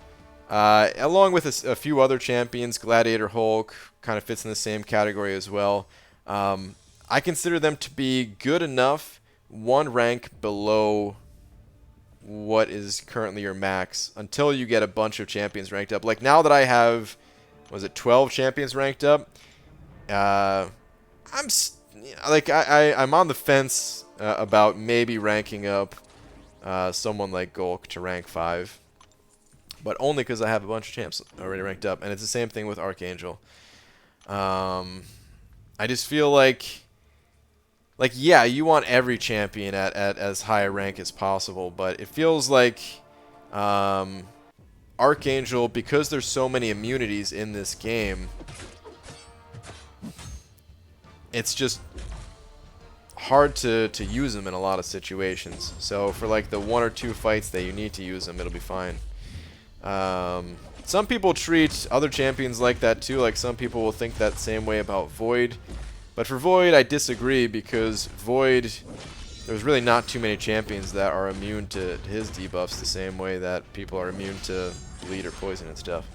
along with a few other champions, Gladiator Hulk kind of fits in the same category as well. I consider them to be good enough, 1 rank below what is currently your max, until you get a bunch of champions ranked up. Like now that I have, was it 12 champions ranked up? I'm on the fence about maybe ranking up someone like Gulk to rank 5, but only because I have a bunch of champs already ranked up, and it's the same thing with Archangel. I just feel like yeah, you want every champion at as high a rank as possible, but it feels like Archangel, because there's so many immunities in this game, it's just hard to use them in a lot of situations. So for like the 1 or 2 fights that you need to use them, it'll be fine. Some people treat other champions like that too. Like some people will think that same way about Void. But for Void, I disagree, because Void, there's really not too many champions that are immune to his debuffs the same way that people are immune to bleed or poison and stuff.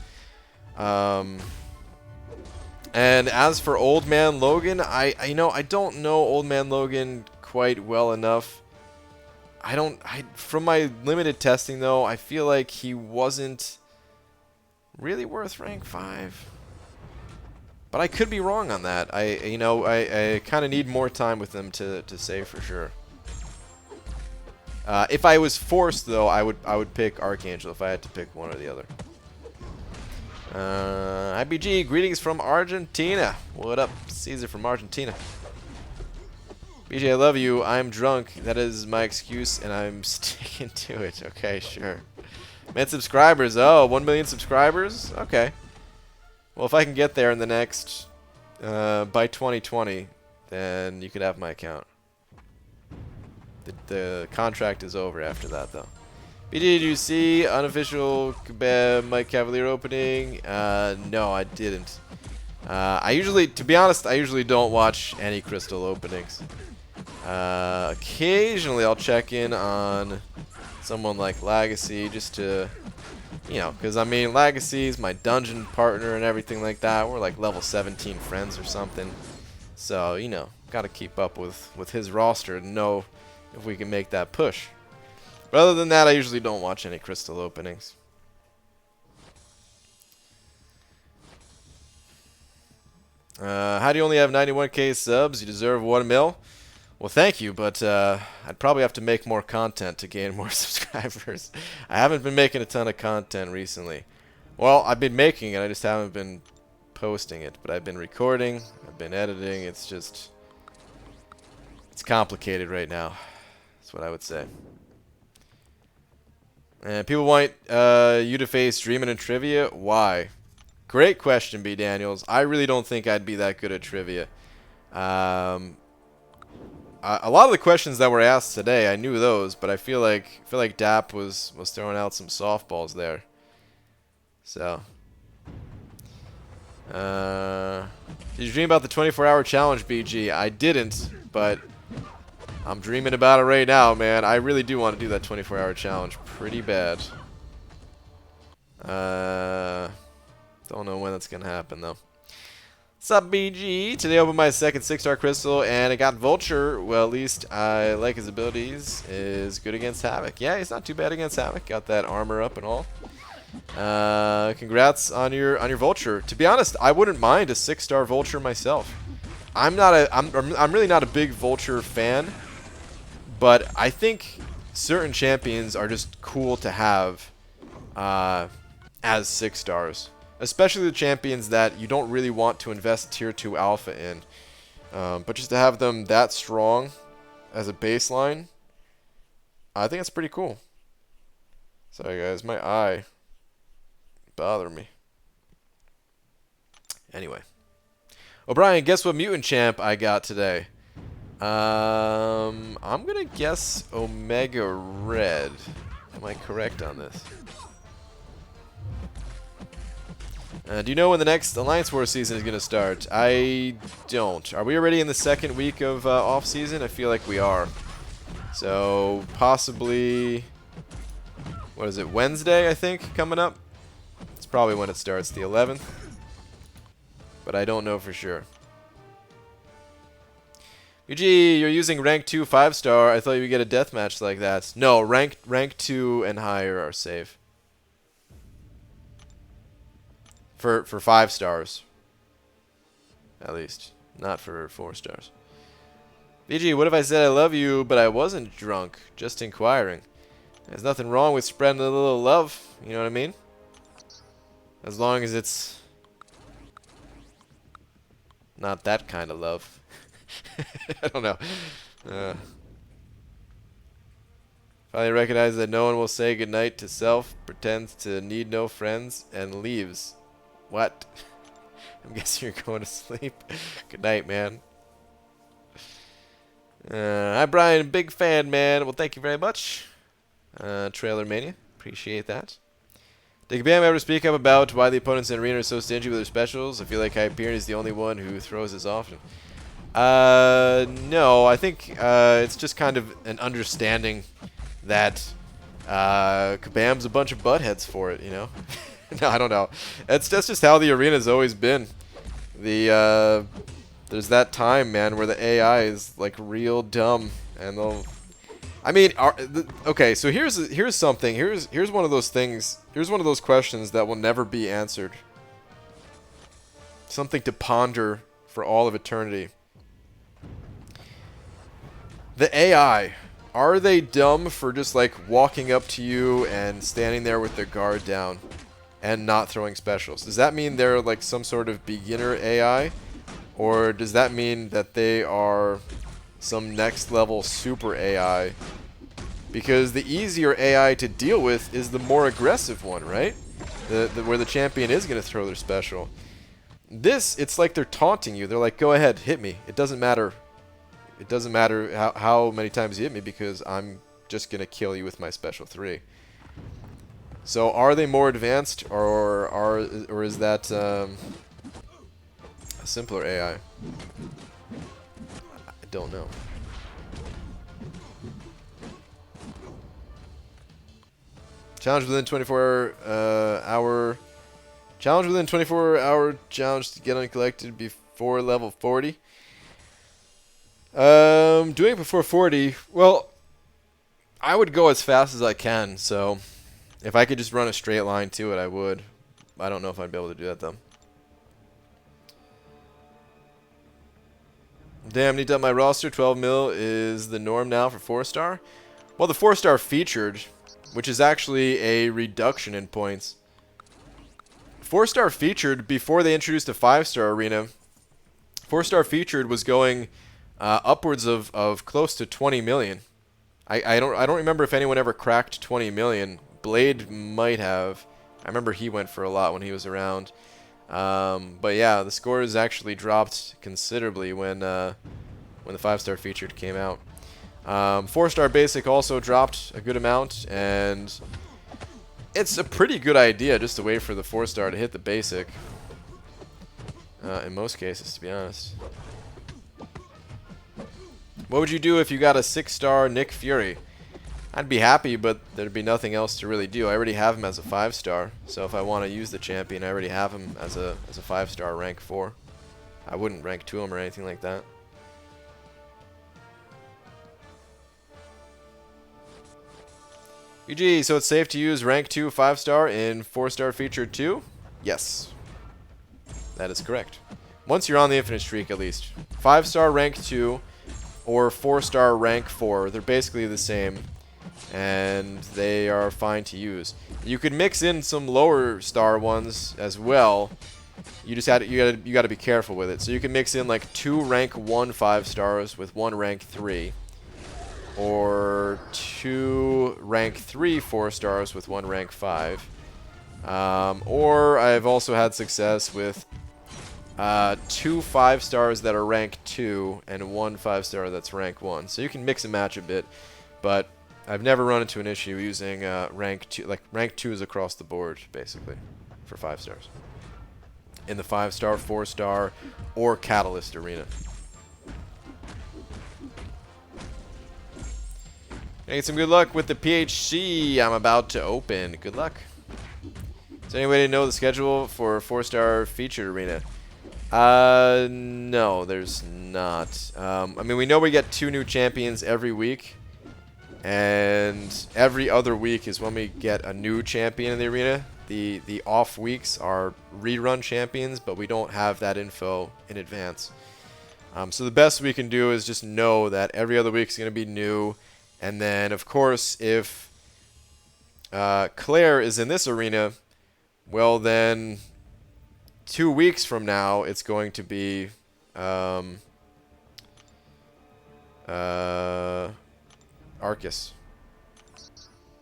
And as for Old Man Logan, I don't know Old Man Logan quite well enough. From my limited testing though, I feel like he wasn't really worth rank 5. But I could be wrong on that. I kind of need more time with them to say for sure. If I was forced though, I would pick Archangel if I had to pick one or the other. IBG, greetings from Argentina. What up, Caesar from Argentina? BJ, I love you. I'm drunk. That is my excuse, and I'm sticking to it. Okay, sure. Man, subscribers. Oh, 1 million subscribers? Okay. Well, if I can get there in the next, by 2020, then you could have my account. The contract is over after that, though. BD, did you see unofficial Mike Cavalier opening? No, I didn't. To be honest, I usually don't watch any Crystal openings. Occasionally I'll check in on someone like Legacy just to, because I mean, Legacy is my dungeon partner and everything like that. We're like level 17 friends or something. So, got to keep up with his roster to know if we can make that push. But other than that, I usually don't watch any Crystal openings. How do you only have 91k subs? You deserve 1 mil. Well, thank you, but I'd probably have to make more content to gain more subscribers. I haven't been making a ton of content recently. Well, I've been making it, I just haven't been posting it. But I've been recording, I've been editing. It's complicated right now. That's what I would say. And people want you to face Dreamin' in Trivia. Why? Great question, B. Daniels. I really don't think I'd be that good at trivia. A lot of the questions that were asked today, I knew those, but I feel like Dap was throwing out some softballs there. So, did you dream about the 24-hour challenge, BG? I didn't, but I'm dreaming about it right now, man. I really do want to do that 24-hour challenge pretty bad. Don't know when that's gonna happen though. What's up, BG? Today I opened my second 6-star crystal and I got Vulture. Well, at least I like his abilities. Is good against Havoc. Yeah, he's not too bad against Havoc. Got that armor up and all. Congrats on your Vulture. To be honest, I wouldn't mind a 6-star Vulture myself. I'm really not a big Vulture fan, but I think certain champions are just cool to have as 6 stars. Especially the champions that you don't really want to invest tier 2 alpha in. But just to have them that strong as a baseline, I think it's pretty cool. Sorry guys, my eye bothered me. Anyway. O'Brien, guess what mutant champ I got today? I'm gonna guess Omega Red. Am I correct on this? Do you know when the next Alliance War season is going to start? I don't. Are we already in the second week of off-season? I feel like we are. So, possibly... What is it? Wednesday, I think, coming up? It's probably when it starts, the 11th. But I don't know for sure. UG, you're using rank 2 5-star. I thought you would get a deathmatch like that. No, rank 2 and higher are safe. For 5 stars. At least. Not for 4 stars. BG, what if I said I love you, but I wasn't drunk? Just inquiring. There's nothing wrong with spreading a little love. You know what I mean? As long as it's Not that kind of love. I don't know. Finally recognize that no one will say goodnight to self, pretends to need no friends, and leaves. What? I'm guessing you're going to sleep. Good night, man. Hi, Brian. Big fan, man. Well, thank you very much. Trailer Mania. Appreciate that. Did Bam ever speak up about why the opponents in Arena are so stingy with their specials? I feel like Hyperion is the only one who throws as often. No. I think it's just kind of an understanding that Kabam's a bunch of buttheads for it, you know? No, I don't know. That's just how the arena's always been. There's that time, man, where the AI is like real dumb, and they'll. I mean, okay. So here's something. Here's one of those things. Here's one of those questions that will never be answered. Something to ponder for all of eternity. The AI, are they dumb for just like walking up to you and standing there with their guard down and not throwing specials? Does that mean they're like some sort of beginner AI? Or does that mean that they are some next level super AI? Because the easier AI to deal with is the more aggressive one, right? Where the champion is going to throw their special. This, it's like they're taunting you. They're like, go ahead, hit me. It doesn't matter. It doesn't matter how many times you hit me because I'm just going to kill you with my special 3. So are they more advanced or is that a simpler AI? I don't know. Challenge within 24-hour challenge within 24-hour challenge to get uncollected before level 40. Doing it before 40. Well, I would go as fast as I can. So if I could just run a straight line to it, I would. I don't know if I'd be able to do that though. Damn, need to up my roster. 12 mil is the norm now for 4-star. Well, the 4-star featured, which is actually a reduction in points. 4-star featured before they introduced a 5-star arena. 4-star featured was going upwards of close to 20 million. I don't remember if anyone ever cracked 20 million. Blade might have. I remember he went for a lot when he was around. But yeah, the scores actually dropped considerably when the 5-star featured came out. 4-star basic also dropped a good amount, and it's a pretty good idea just to wait for the 4-star to hit the basic. In most cases, to be honest. What would you do if you got a 6-star Nick Fury? I'd be happy, but there'd be nothing else to really do. I already have him as a 5-star, so if I want to use the champion, I already have him as a 5-star rank 4. I wouldn't rank 2 him or anything like that. UG, so it's safe to use rank 2 5-star in 4-star featured 2? Yes. That is correct. Once you're on the infinite streak, at least. 5-star rank 2 or 4-star rank 4, they're basically the same, and they are fine to use. You could mix in some lower star ones as well. You just you got to be careful with it. So you can mix in like 2 rank 1 5-stars with 1 rank 3, or 2 rank 3 4-stars with 1 rank 5. Or I've also had success with 2 5-stars that are rank 2 and 1 5-star that's rank 1. So you can mix and match a bit, but I've never run into an issue using rank 2, like rank 2s across the board, basically, for 5-stars. In the 5-star, 4-star, or Catalyst arena. Gonna get some good luck with the PHC I'm about to open. Good luck. Is there any way to know the schedule for 4-star featured arena? No, there's not. I mean, we know we get 2 new champions every week, and every other week is when we get a new champion in the arena. The off weeks are rerun champions, but we don't have that info in advance. So the best we can do is just know that every other week is going to be new, and then of course if Claire is in this arena, well then 2 weeks from now it's going to be Arcus.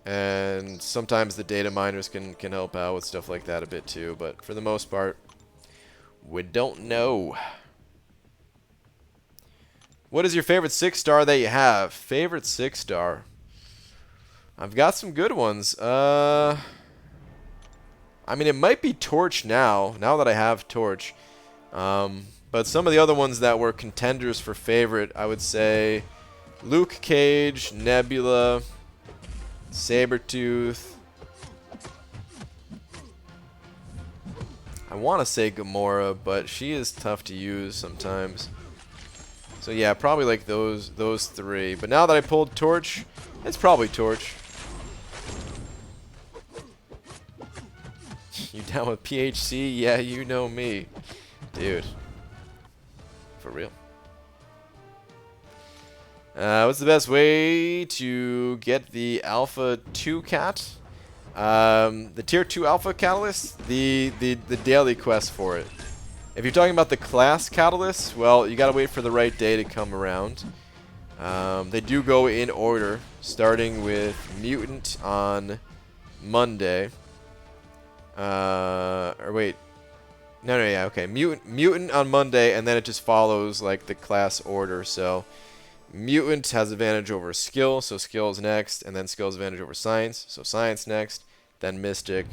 And sometimes the data miners can help out with stuff like that a bit too, but for the most part, we don't know. What is your favorite 6-star that you have? Favorite 6-star? I've got some good ones. I mean, it might be Torch now that I have Torch. But some of the other ones that were contenders for favorite, I would say Luke Cage, Nebula, Sabretooth. I want to say Gamora, but she is tough to use sometimes. So yeah, probably like those three. But now that I pulled Torch, it's probably Torch. You down with PHC? Yeah, you know me. Dude. For real. What's the best way to get the Alpha 2 cat? The Tier 2 Alpha Catalyst? The daily quest for it. If you're talking about the class Catalyst, well, you gotta wait for the right day to come around. They do go in order, starting with Mutant on Monday. Or wait. No, yeah, okay. Mutant on Monday, and then it just follows like the class order. So Mutant has advantage over Skill, so Skill's next, and then Skill's advantage over Science, so Science next, then Mystic,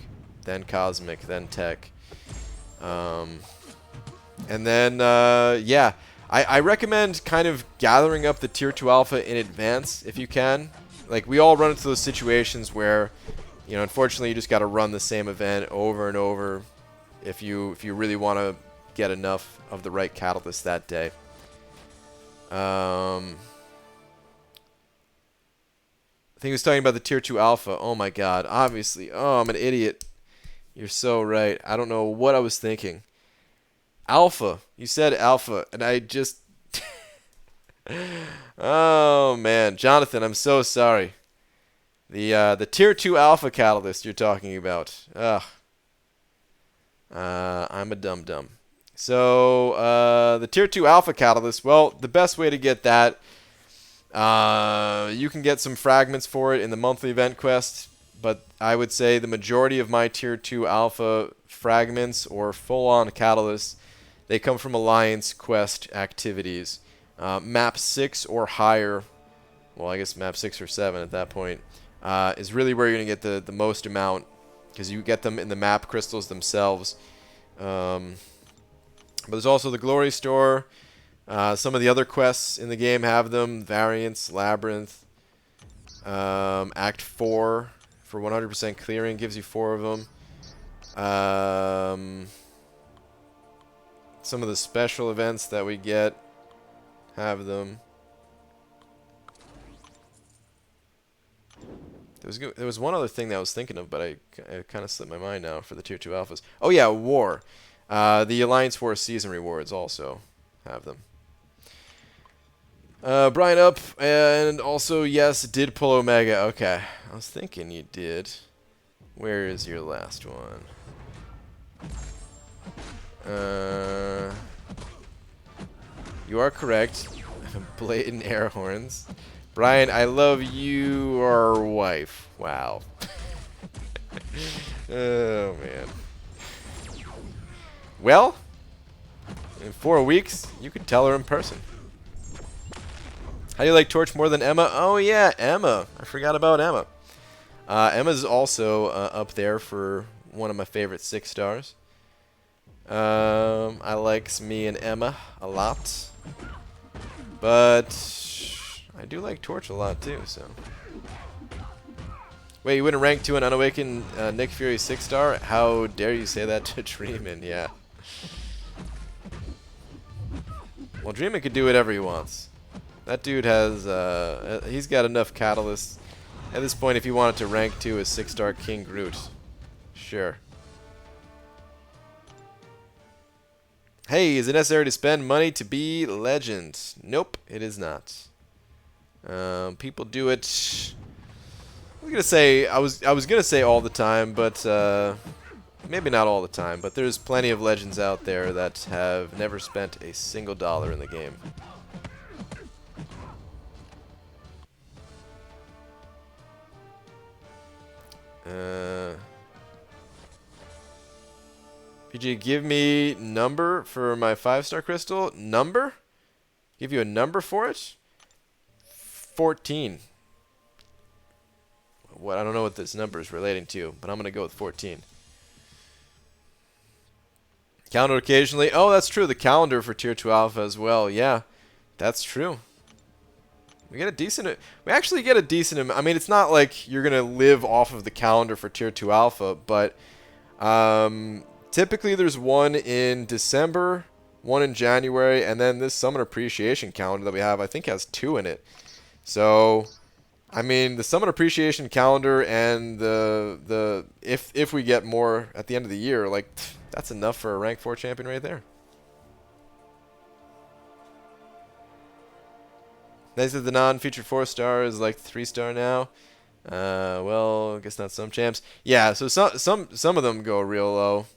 then Cosmic, then Tech. And then, yeah, I recommend kind of gathering up the Tier 2 Alpha in advance if you can. Like, we all run into those situations where, you know, unfortunately you just got to run the same event over and over if you really want to get enough of the right catalyst that day. I think he was talking about the Tier 2 Alpha. Oh my god, obviously. Oh, I'm an idiot. You're so right. I don't know what I was thinking. Alpha. You said Alpha, and I just... Oh, man. Jonathan, I'm so sorry. The Tier 2 Alpha Catalyst you're talking about. Ugh. I'm a dum-dum. So, the Tier 2 Alpha Catalyst, well, the best way to get that, you can get some fragments for it in the monthly event quest, but I would say the majority of my Tier 2 Alpha fragments or full-on catalysts, they come from Alliance quest activities. Map 6 or higher, well, I guess map 6 or 7 at that point, is really where you're going to get the most amount, because you get them in the map crystals themselves. But there's also the Glory Store. Some of the other quests in the game have them. Variants, Labyrinth, Act 4 for 100% clearing gives you 4 of them. Some of the special events that we get have them. There was one other thing that I was thinking of, but I kind of slipped my mind now for the Tier 2 Alphas. Oh yeah, War. The Alliance War season rewards also have them. Brian up, and also, yes, did pull Omega. Okay, I was thinking you did. Where is your last one? You are correct. Blatant air horns. Brian, I love your wife. Wow. Oh, man. Well, in 4 weeks, you could tell her in person. How do you like Torch more than Emma? Oh, yeah, Emma. I forgot about Emma. Emma's also up there for one of my favorite 6 stars. I likes me and Emma a lot. But I do like Torch a lot, too, so. Wait, you win a rank 2 in Unawakened Nick Fury 6 star? How dare you say that to Dreamin'? Yeah. Well, Dreamin' could do whatever he wants. That dude has, he's got enough catalysts. At this point, if he wanted to rank 2 as 6-star King Groot. Sure. Hey, is it necessary to spend money to be legend? Nope, it is not. People do it. I was gonna say all the time, but maybe not all the time, but there's plenty of legends out there that have never spent a single dollar in the game. PG, give me number for my 5-star crystal. Number? Give you a number for it? 14. What? I don't know what this number is relating to, but I'm going to go with 14. Calendar occasionally. Oh, that's true. The calendar for Tier 2 Alpha as well. Yeah, that's true. We get a decent... We actually get a decent... I mean, it's not like you're going to live off of the calendar for Tier 2 Alpha, but typically there's one in December, one in January, and then this Summon Appreciation calendar that we have, I think, has 2 in it. So, I mean, the Summon Appreciation calendar and the if we get more at the end of the year, like, that's enough for a rank 4 champion right there. Nice that the non-featured 4-star is like 3-star now. Well, I guess not some champs. Yeah, so some of them go real low.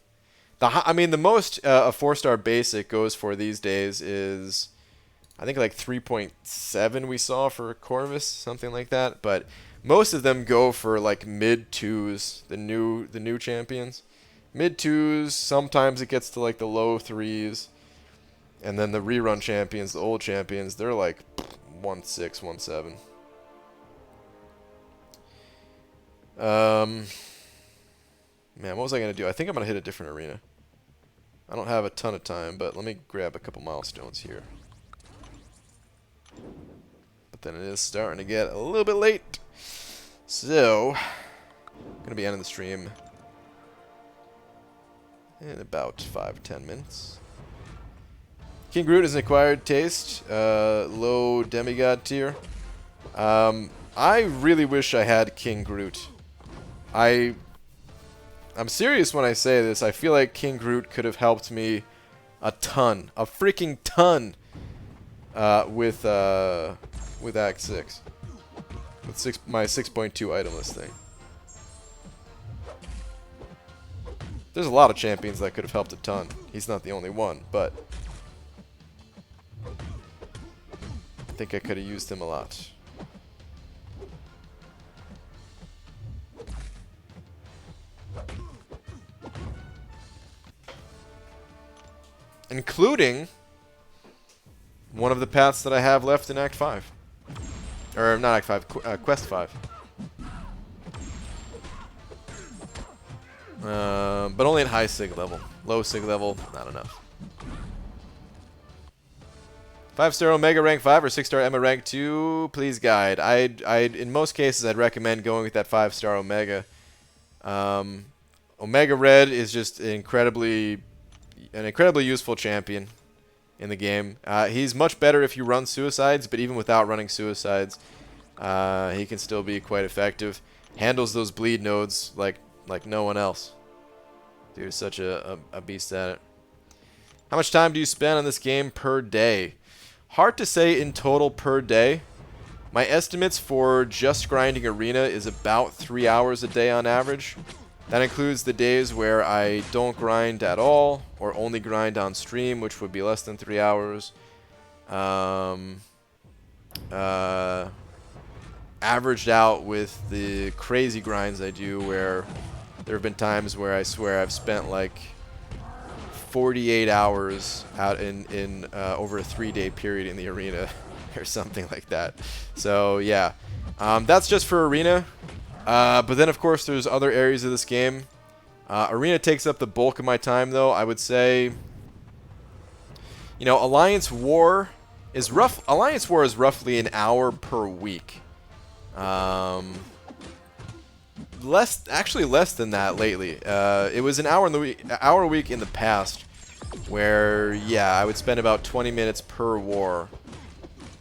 I mean, the most a 4-star basic goes for these days is, I think, like 3.7 we saw for Corvus, something like that. But most of them go for like mid 2s, the new champions. Mid 2s, sometimes it gets to like the low 3s. And then the rerun champions, the old champions, they're like 1.6, 1.7. Man, what was I going to do? I think I'm going to hit a different arena. I don't have a ton of time, but let me grab a couple milestones here. But then it is starting to get a little bit late. So, I'm going to be ending the stream in about 5-10 minutes. King Groot is an acquired taste, low demigod tier. I really wish I had King Groot. I'm serious when I say this. I feel like King Groot could have helped me a ton, a freaking ton, with Act 6, with my 6.2 item list thing. There's a lot of champions that could have helped a ton. He's not the only one, but I think I could have used him a lot. Including one of the paths that I have left in Act 5. Or, not Act 5, Quest 5. But only at high sig level. Low sig level, not enough. 5-star Omega rank 5 or 6-star Emma rank 2, please guide. In most cases, I'd recommend going with that 5-star Omega. Omega Red is just an incredibly useful champion in the game. He's much better if you run suicides, but even without running suicides, he can still be quite effective. Handles those bleed nodes like no one else. Dude is such a beast at it. How much time do you spend on this game per day? Hard to say in total per day. My estimates for just grinding Arena is about 3 hours a day on average. That includes the days where I don't grind at all, or only grind on stream, which would be less than 3 hours. Averaged out with the crazy grinds I do, where there have been times where I swear I've spent like 48 hours out in over a 3-day period in the arena or something like that. So yeah, that's just for Arena. But then, of course, there's other areas of this game. Arena takes up the bulk of my time, though. I would say, you know, Alliance War is roughly an hour per week. Actually less than that lately. It was an hour a week in the past, where yeah, I would spend about 20 minutes per war,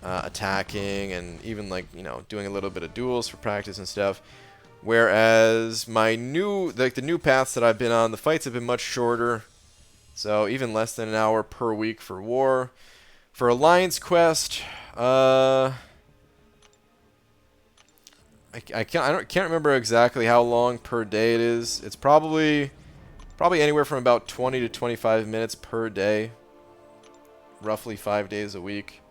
attacking and even like doing a little bit of duels for practice and stuff. Whereas the new paths that I've been on, the fights have been much shorter, so even less than an hour per week for war. For Alliance Quest, I can't remember exactly how long per day it is. It's probably Probably anywhere from about 20 to 25 minutes per day. Roughly 5 days a week.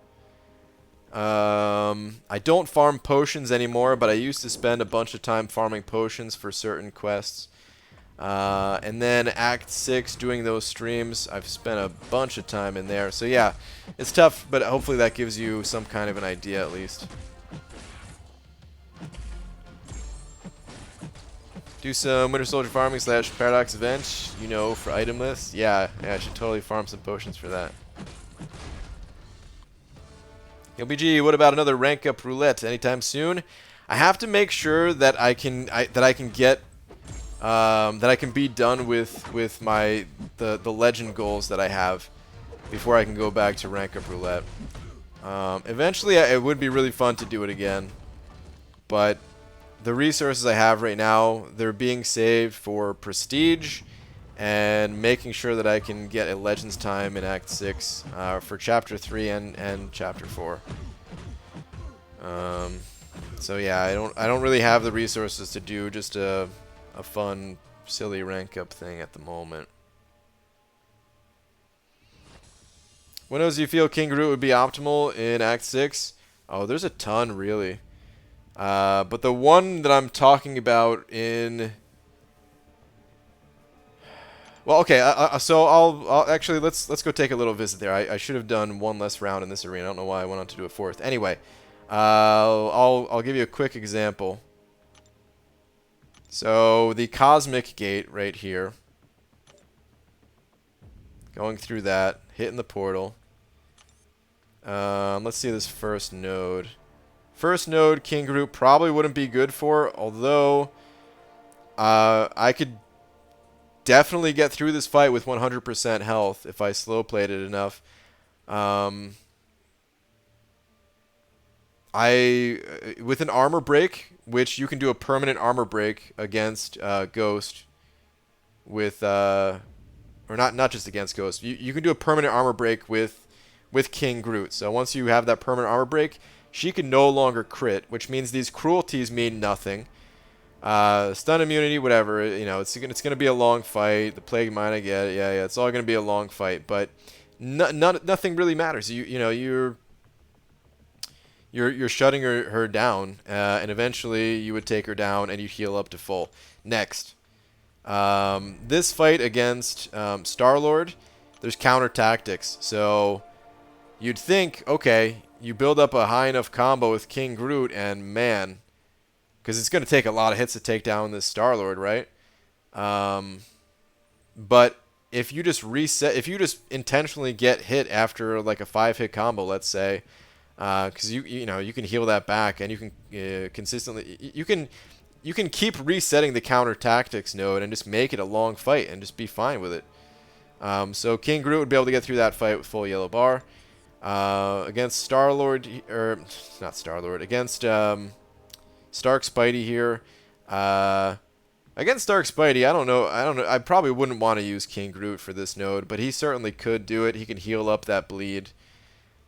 I don't farm potions anymore, but I used to spend a bunch of time farming potions for certain quests. And then Act 6, doing those streams, I've spent a bunch of time in there. So yeah, it's tough, but hopefully that gives you some kind of an idea at least. Do some Winter Soldier farming / Paradox event, you know, for item lists. Yeah, I should totally farm some potions for that. LBG, what about another rank up roulette anytime soon? I have to make sure that I can get that I can be done with my the legend goals that I have before I can go back to rank up roulette. Eventually, it would be really fun to do it again, but the resources I have right now, they're being saved for prestige and making sure that I can get a Legends time in Act 6 for Chapter 3 and Chapter 4. So yeah, I don't really have the resources to do just a fun, silly rank up thing at the moment. When else do you feel King Groot would be optimal in Act 6? Oh, there's a ton, really. But the one that I'm talking about in... Well, okay, so I'll actually, let's go take a little visit there. I should have done one less round in this arena. I don't know why I went on to do a fourth. Anyway, I'll give you a quick example. So the Cosmic Gate right here. Going through that, hitting the portal. Let's see this first node. First node, King Groot probably wouldn't be good for, although I could definitely get through this fight with 100% health if I slow played it enough. With an armor break, which you can do a permanent armor break against Ghost with or not just against Ghost. You can do a permanent armor break with King Groot. So once you have that permanent armor break, she can no longer crit, which means these cruelties mean nothing. Stun immunity, whatever, you know, it's gonna be a long fight. The Plague Mine, I get it. Yeah, it's all gonna be a long fight, but nothing really matters. You're shutting her down, and eventually you would take her down and you heal up to full. Next, this fight against Star-Lord, there's counter tactics. So you'd think, okay, you build up a high enough combo with King Groot, and man, because it's going to take a lot of hits to take down this Star-Lord, right? But if you just reset, if you just intentionally get hit after like a 5-hit combo, let's say, because you can heal that back, and you can consistently you can keep resetting the counter tactics node and just make it a long fight and just be fine with it. So King Groot would be able to get through that fight with full yellow bar. Against Star-Lord, or not Star-Lord, against Stark Spidey here. Against Stark Spidey, I don't know. I probably wouldn't want to use King Groot for this node, but he certainly could do it. He can heal up that bleed.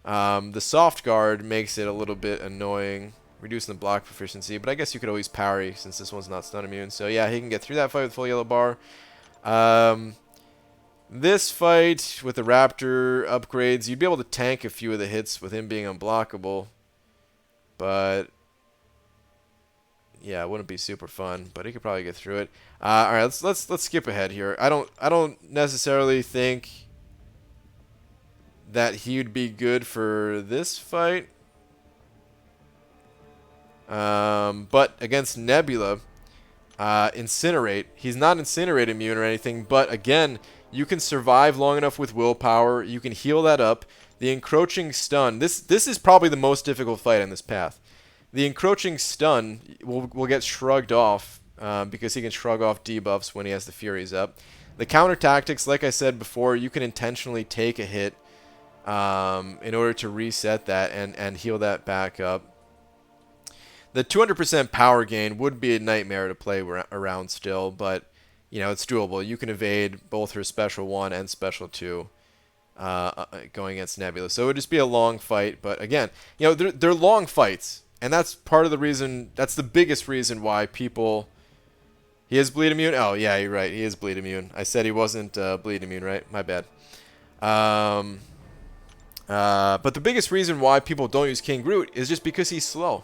The soft guard makes it a little bit annoying, reducing the block proficiency, but I guess you could always parry since this one's not stun immune. So yeah, he can get through that fight with full yellow bar. This fight with the Raptor upgrades, you'd be able to tank a few of the hits with him being unblockable, but yeah, it wouldn't be super fun. But he could probably get through it. All right, let's skip ahead here. I don't necessarily think that he would be good for this fight, but against Nebula, Incinerate. He's not Incinerate immune or anything, but again, you can survive long enough with willpower. You can heal that up. The encroaching stun. This is probably the most difficult fight on this path. The encroaching stun will get shrugged off because he can shrug off debuffs when he has the Furies up. The counter tactics, like I said before, you can intentionally take a hit in order to reset that and heal that back up. The 200% power gain would be a nightmare to play around still, but it's doable. You can evade both her Special 1 and Special 2 going against Nebula. So it would just be a long fight. But again, they're long fights. And that's part of the reason, that's the biggest reason why people He is bleed immune? Oh, yeah, you're right. He is bleed immune. I said he wasn't bleed immune, right? My bad. But the biggest reason why people don't use King Groot is just because he's slow.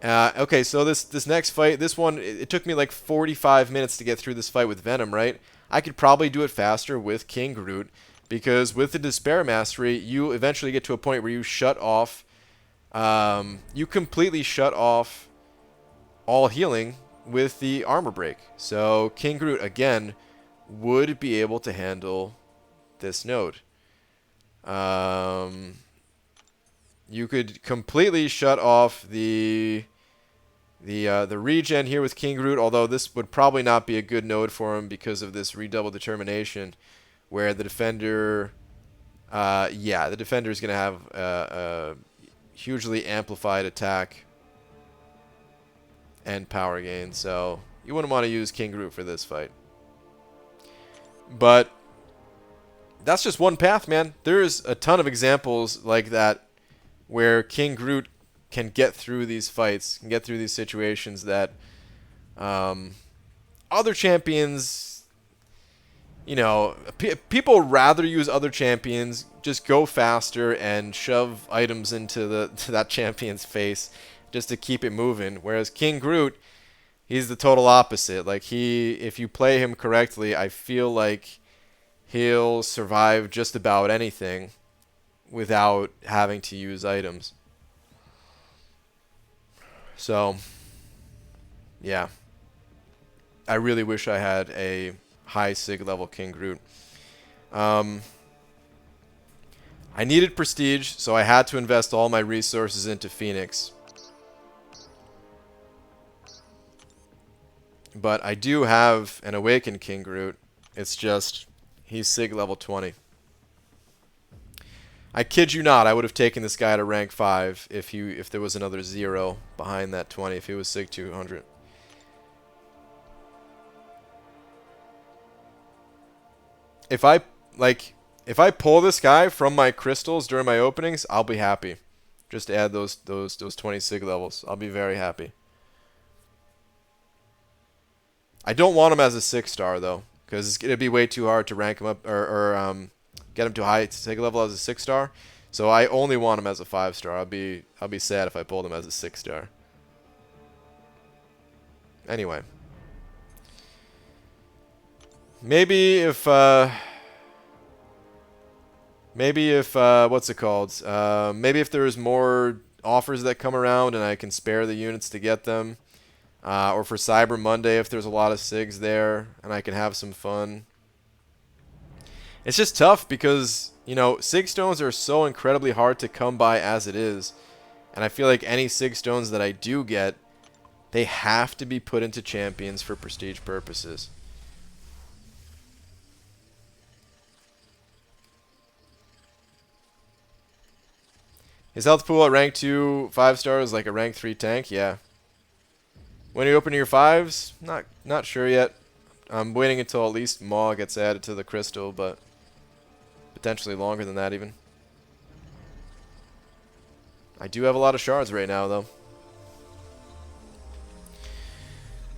Okay, so this next fight, this one, it took me like 45 minutes to get through this fight with Venom, right? I could probably do it faster with King Groot, because with the Despair Mastery, you eventually get to a point where you shut off, you completely shut off all healing with the armor break. So King Groot, again, would be able to handle this node. You could completely shut off the regen here with King Groot, although this would probably not be a good node for him because of this redouble determination, where the defender, the defender is going to have a hugely amplified attack and power gain, so you wouldn't want to use King Groot for this fight. But that's just one path, man. There's a ton of examples like that where King Groot can get through these fights, can get through these situations that other champions, people rather use other champions, just go faster and shove items into that champion's face just to keep it moving. Whereas King Groot, he's the total opposite. Like, if you play him correctly, I feel like he'll survive just about anything without having to use items. So, yeah. I really wish I had a high Sig level King Groot. I needed prestige, so I had to invest all my resources into Phoenix. But I do have an Awakened King Groot. It's just, he's Sig level 20. I kid you not, I would have taken this guy to rank 5 if there was another 0 behind that 20, if he was Sig 200. If I pull this guy from my crystals during my openings, I'll be happy. Just add those 20 Sig levels. I'll be very happy. I don't want him as a 6-star though, because it'd be way too hard to rank him up or get him to a high Sig level as a 6-star. So I only want him as a 5-star. I'll be sad if I pulled him as a 6-star. Anyway, maybe if what's it called? Maybe if there's more offers that come around and I can spare the units to get them. Or for Cyber Monday, if there's a lot of SIGs there and I can have some fun. It's just tough because, SIG stones are so incredibly hard to come by as it is. And I feel like any SIG stones that I do get, they have to be put into champions for prestige purposes. His health pool at rank 2 5-star is like a rank 3 tank, yeah. When you open your 5s, not sure yet. I'm waiting until at least Maw gets added to the crystal, but potentially longer than that even. I do have a lot of shards right now, though.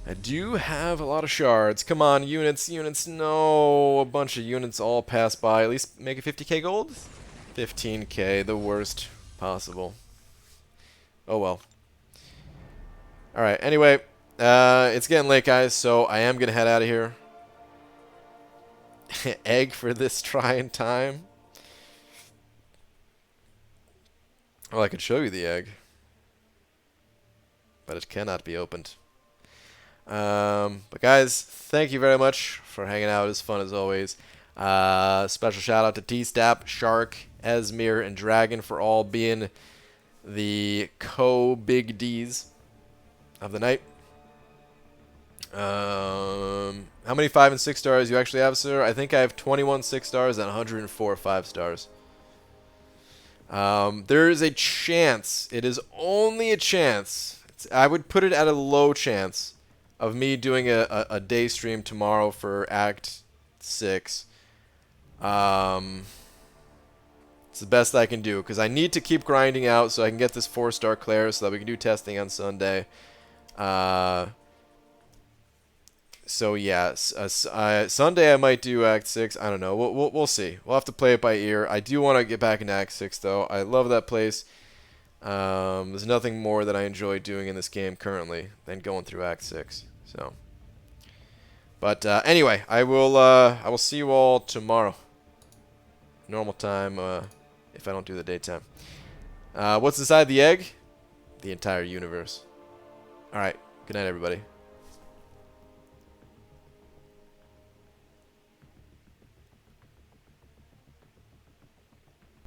I do have a lot of shards. Come on, units. No, a bunch of units all pass by. At least make it 50k gold? 15k, the worst possible. Oh well. Alright, anyway, it's getting late, guys, so I am going to head out of here. Egg for this trying time. Well, I could show you the egg, but it cannot be opened. But guys, thank you very much for hanging out. It was fun as always. Special shout out to T-Stap, Shark, Esmir, and Dragon for all being the co-big Ds of the night. How many 5 and 6 stars you actually have, sir? I think I have 21 6 stars and 104 5 stars. There is a chance, it is only a chance, I would put it at a low chance of me doing a day stream tomorrow for Act 6. It's the best I can do, because I need to keep grinding out so I can get this 4-star Claire so that we can do testing on Sunday. So yeah, Sunday I might do Act 6. I don't know. We'll see. We'll have to play it by ear. I do want to get back into Act 6 though. I love that place. There's nothing more that I enjoy doing in this game currently than going through Act 6. So, but anyway, I will see you all tomorrow. Normal time. If I don't do the daytime. What's inside the egg? The entire universe. All right. Good night, everybody.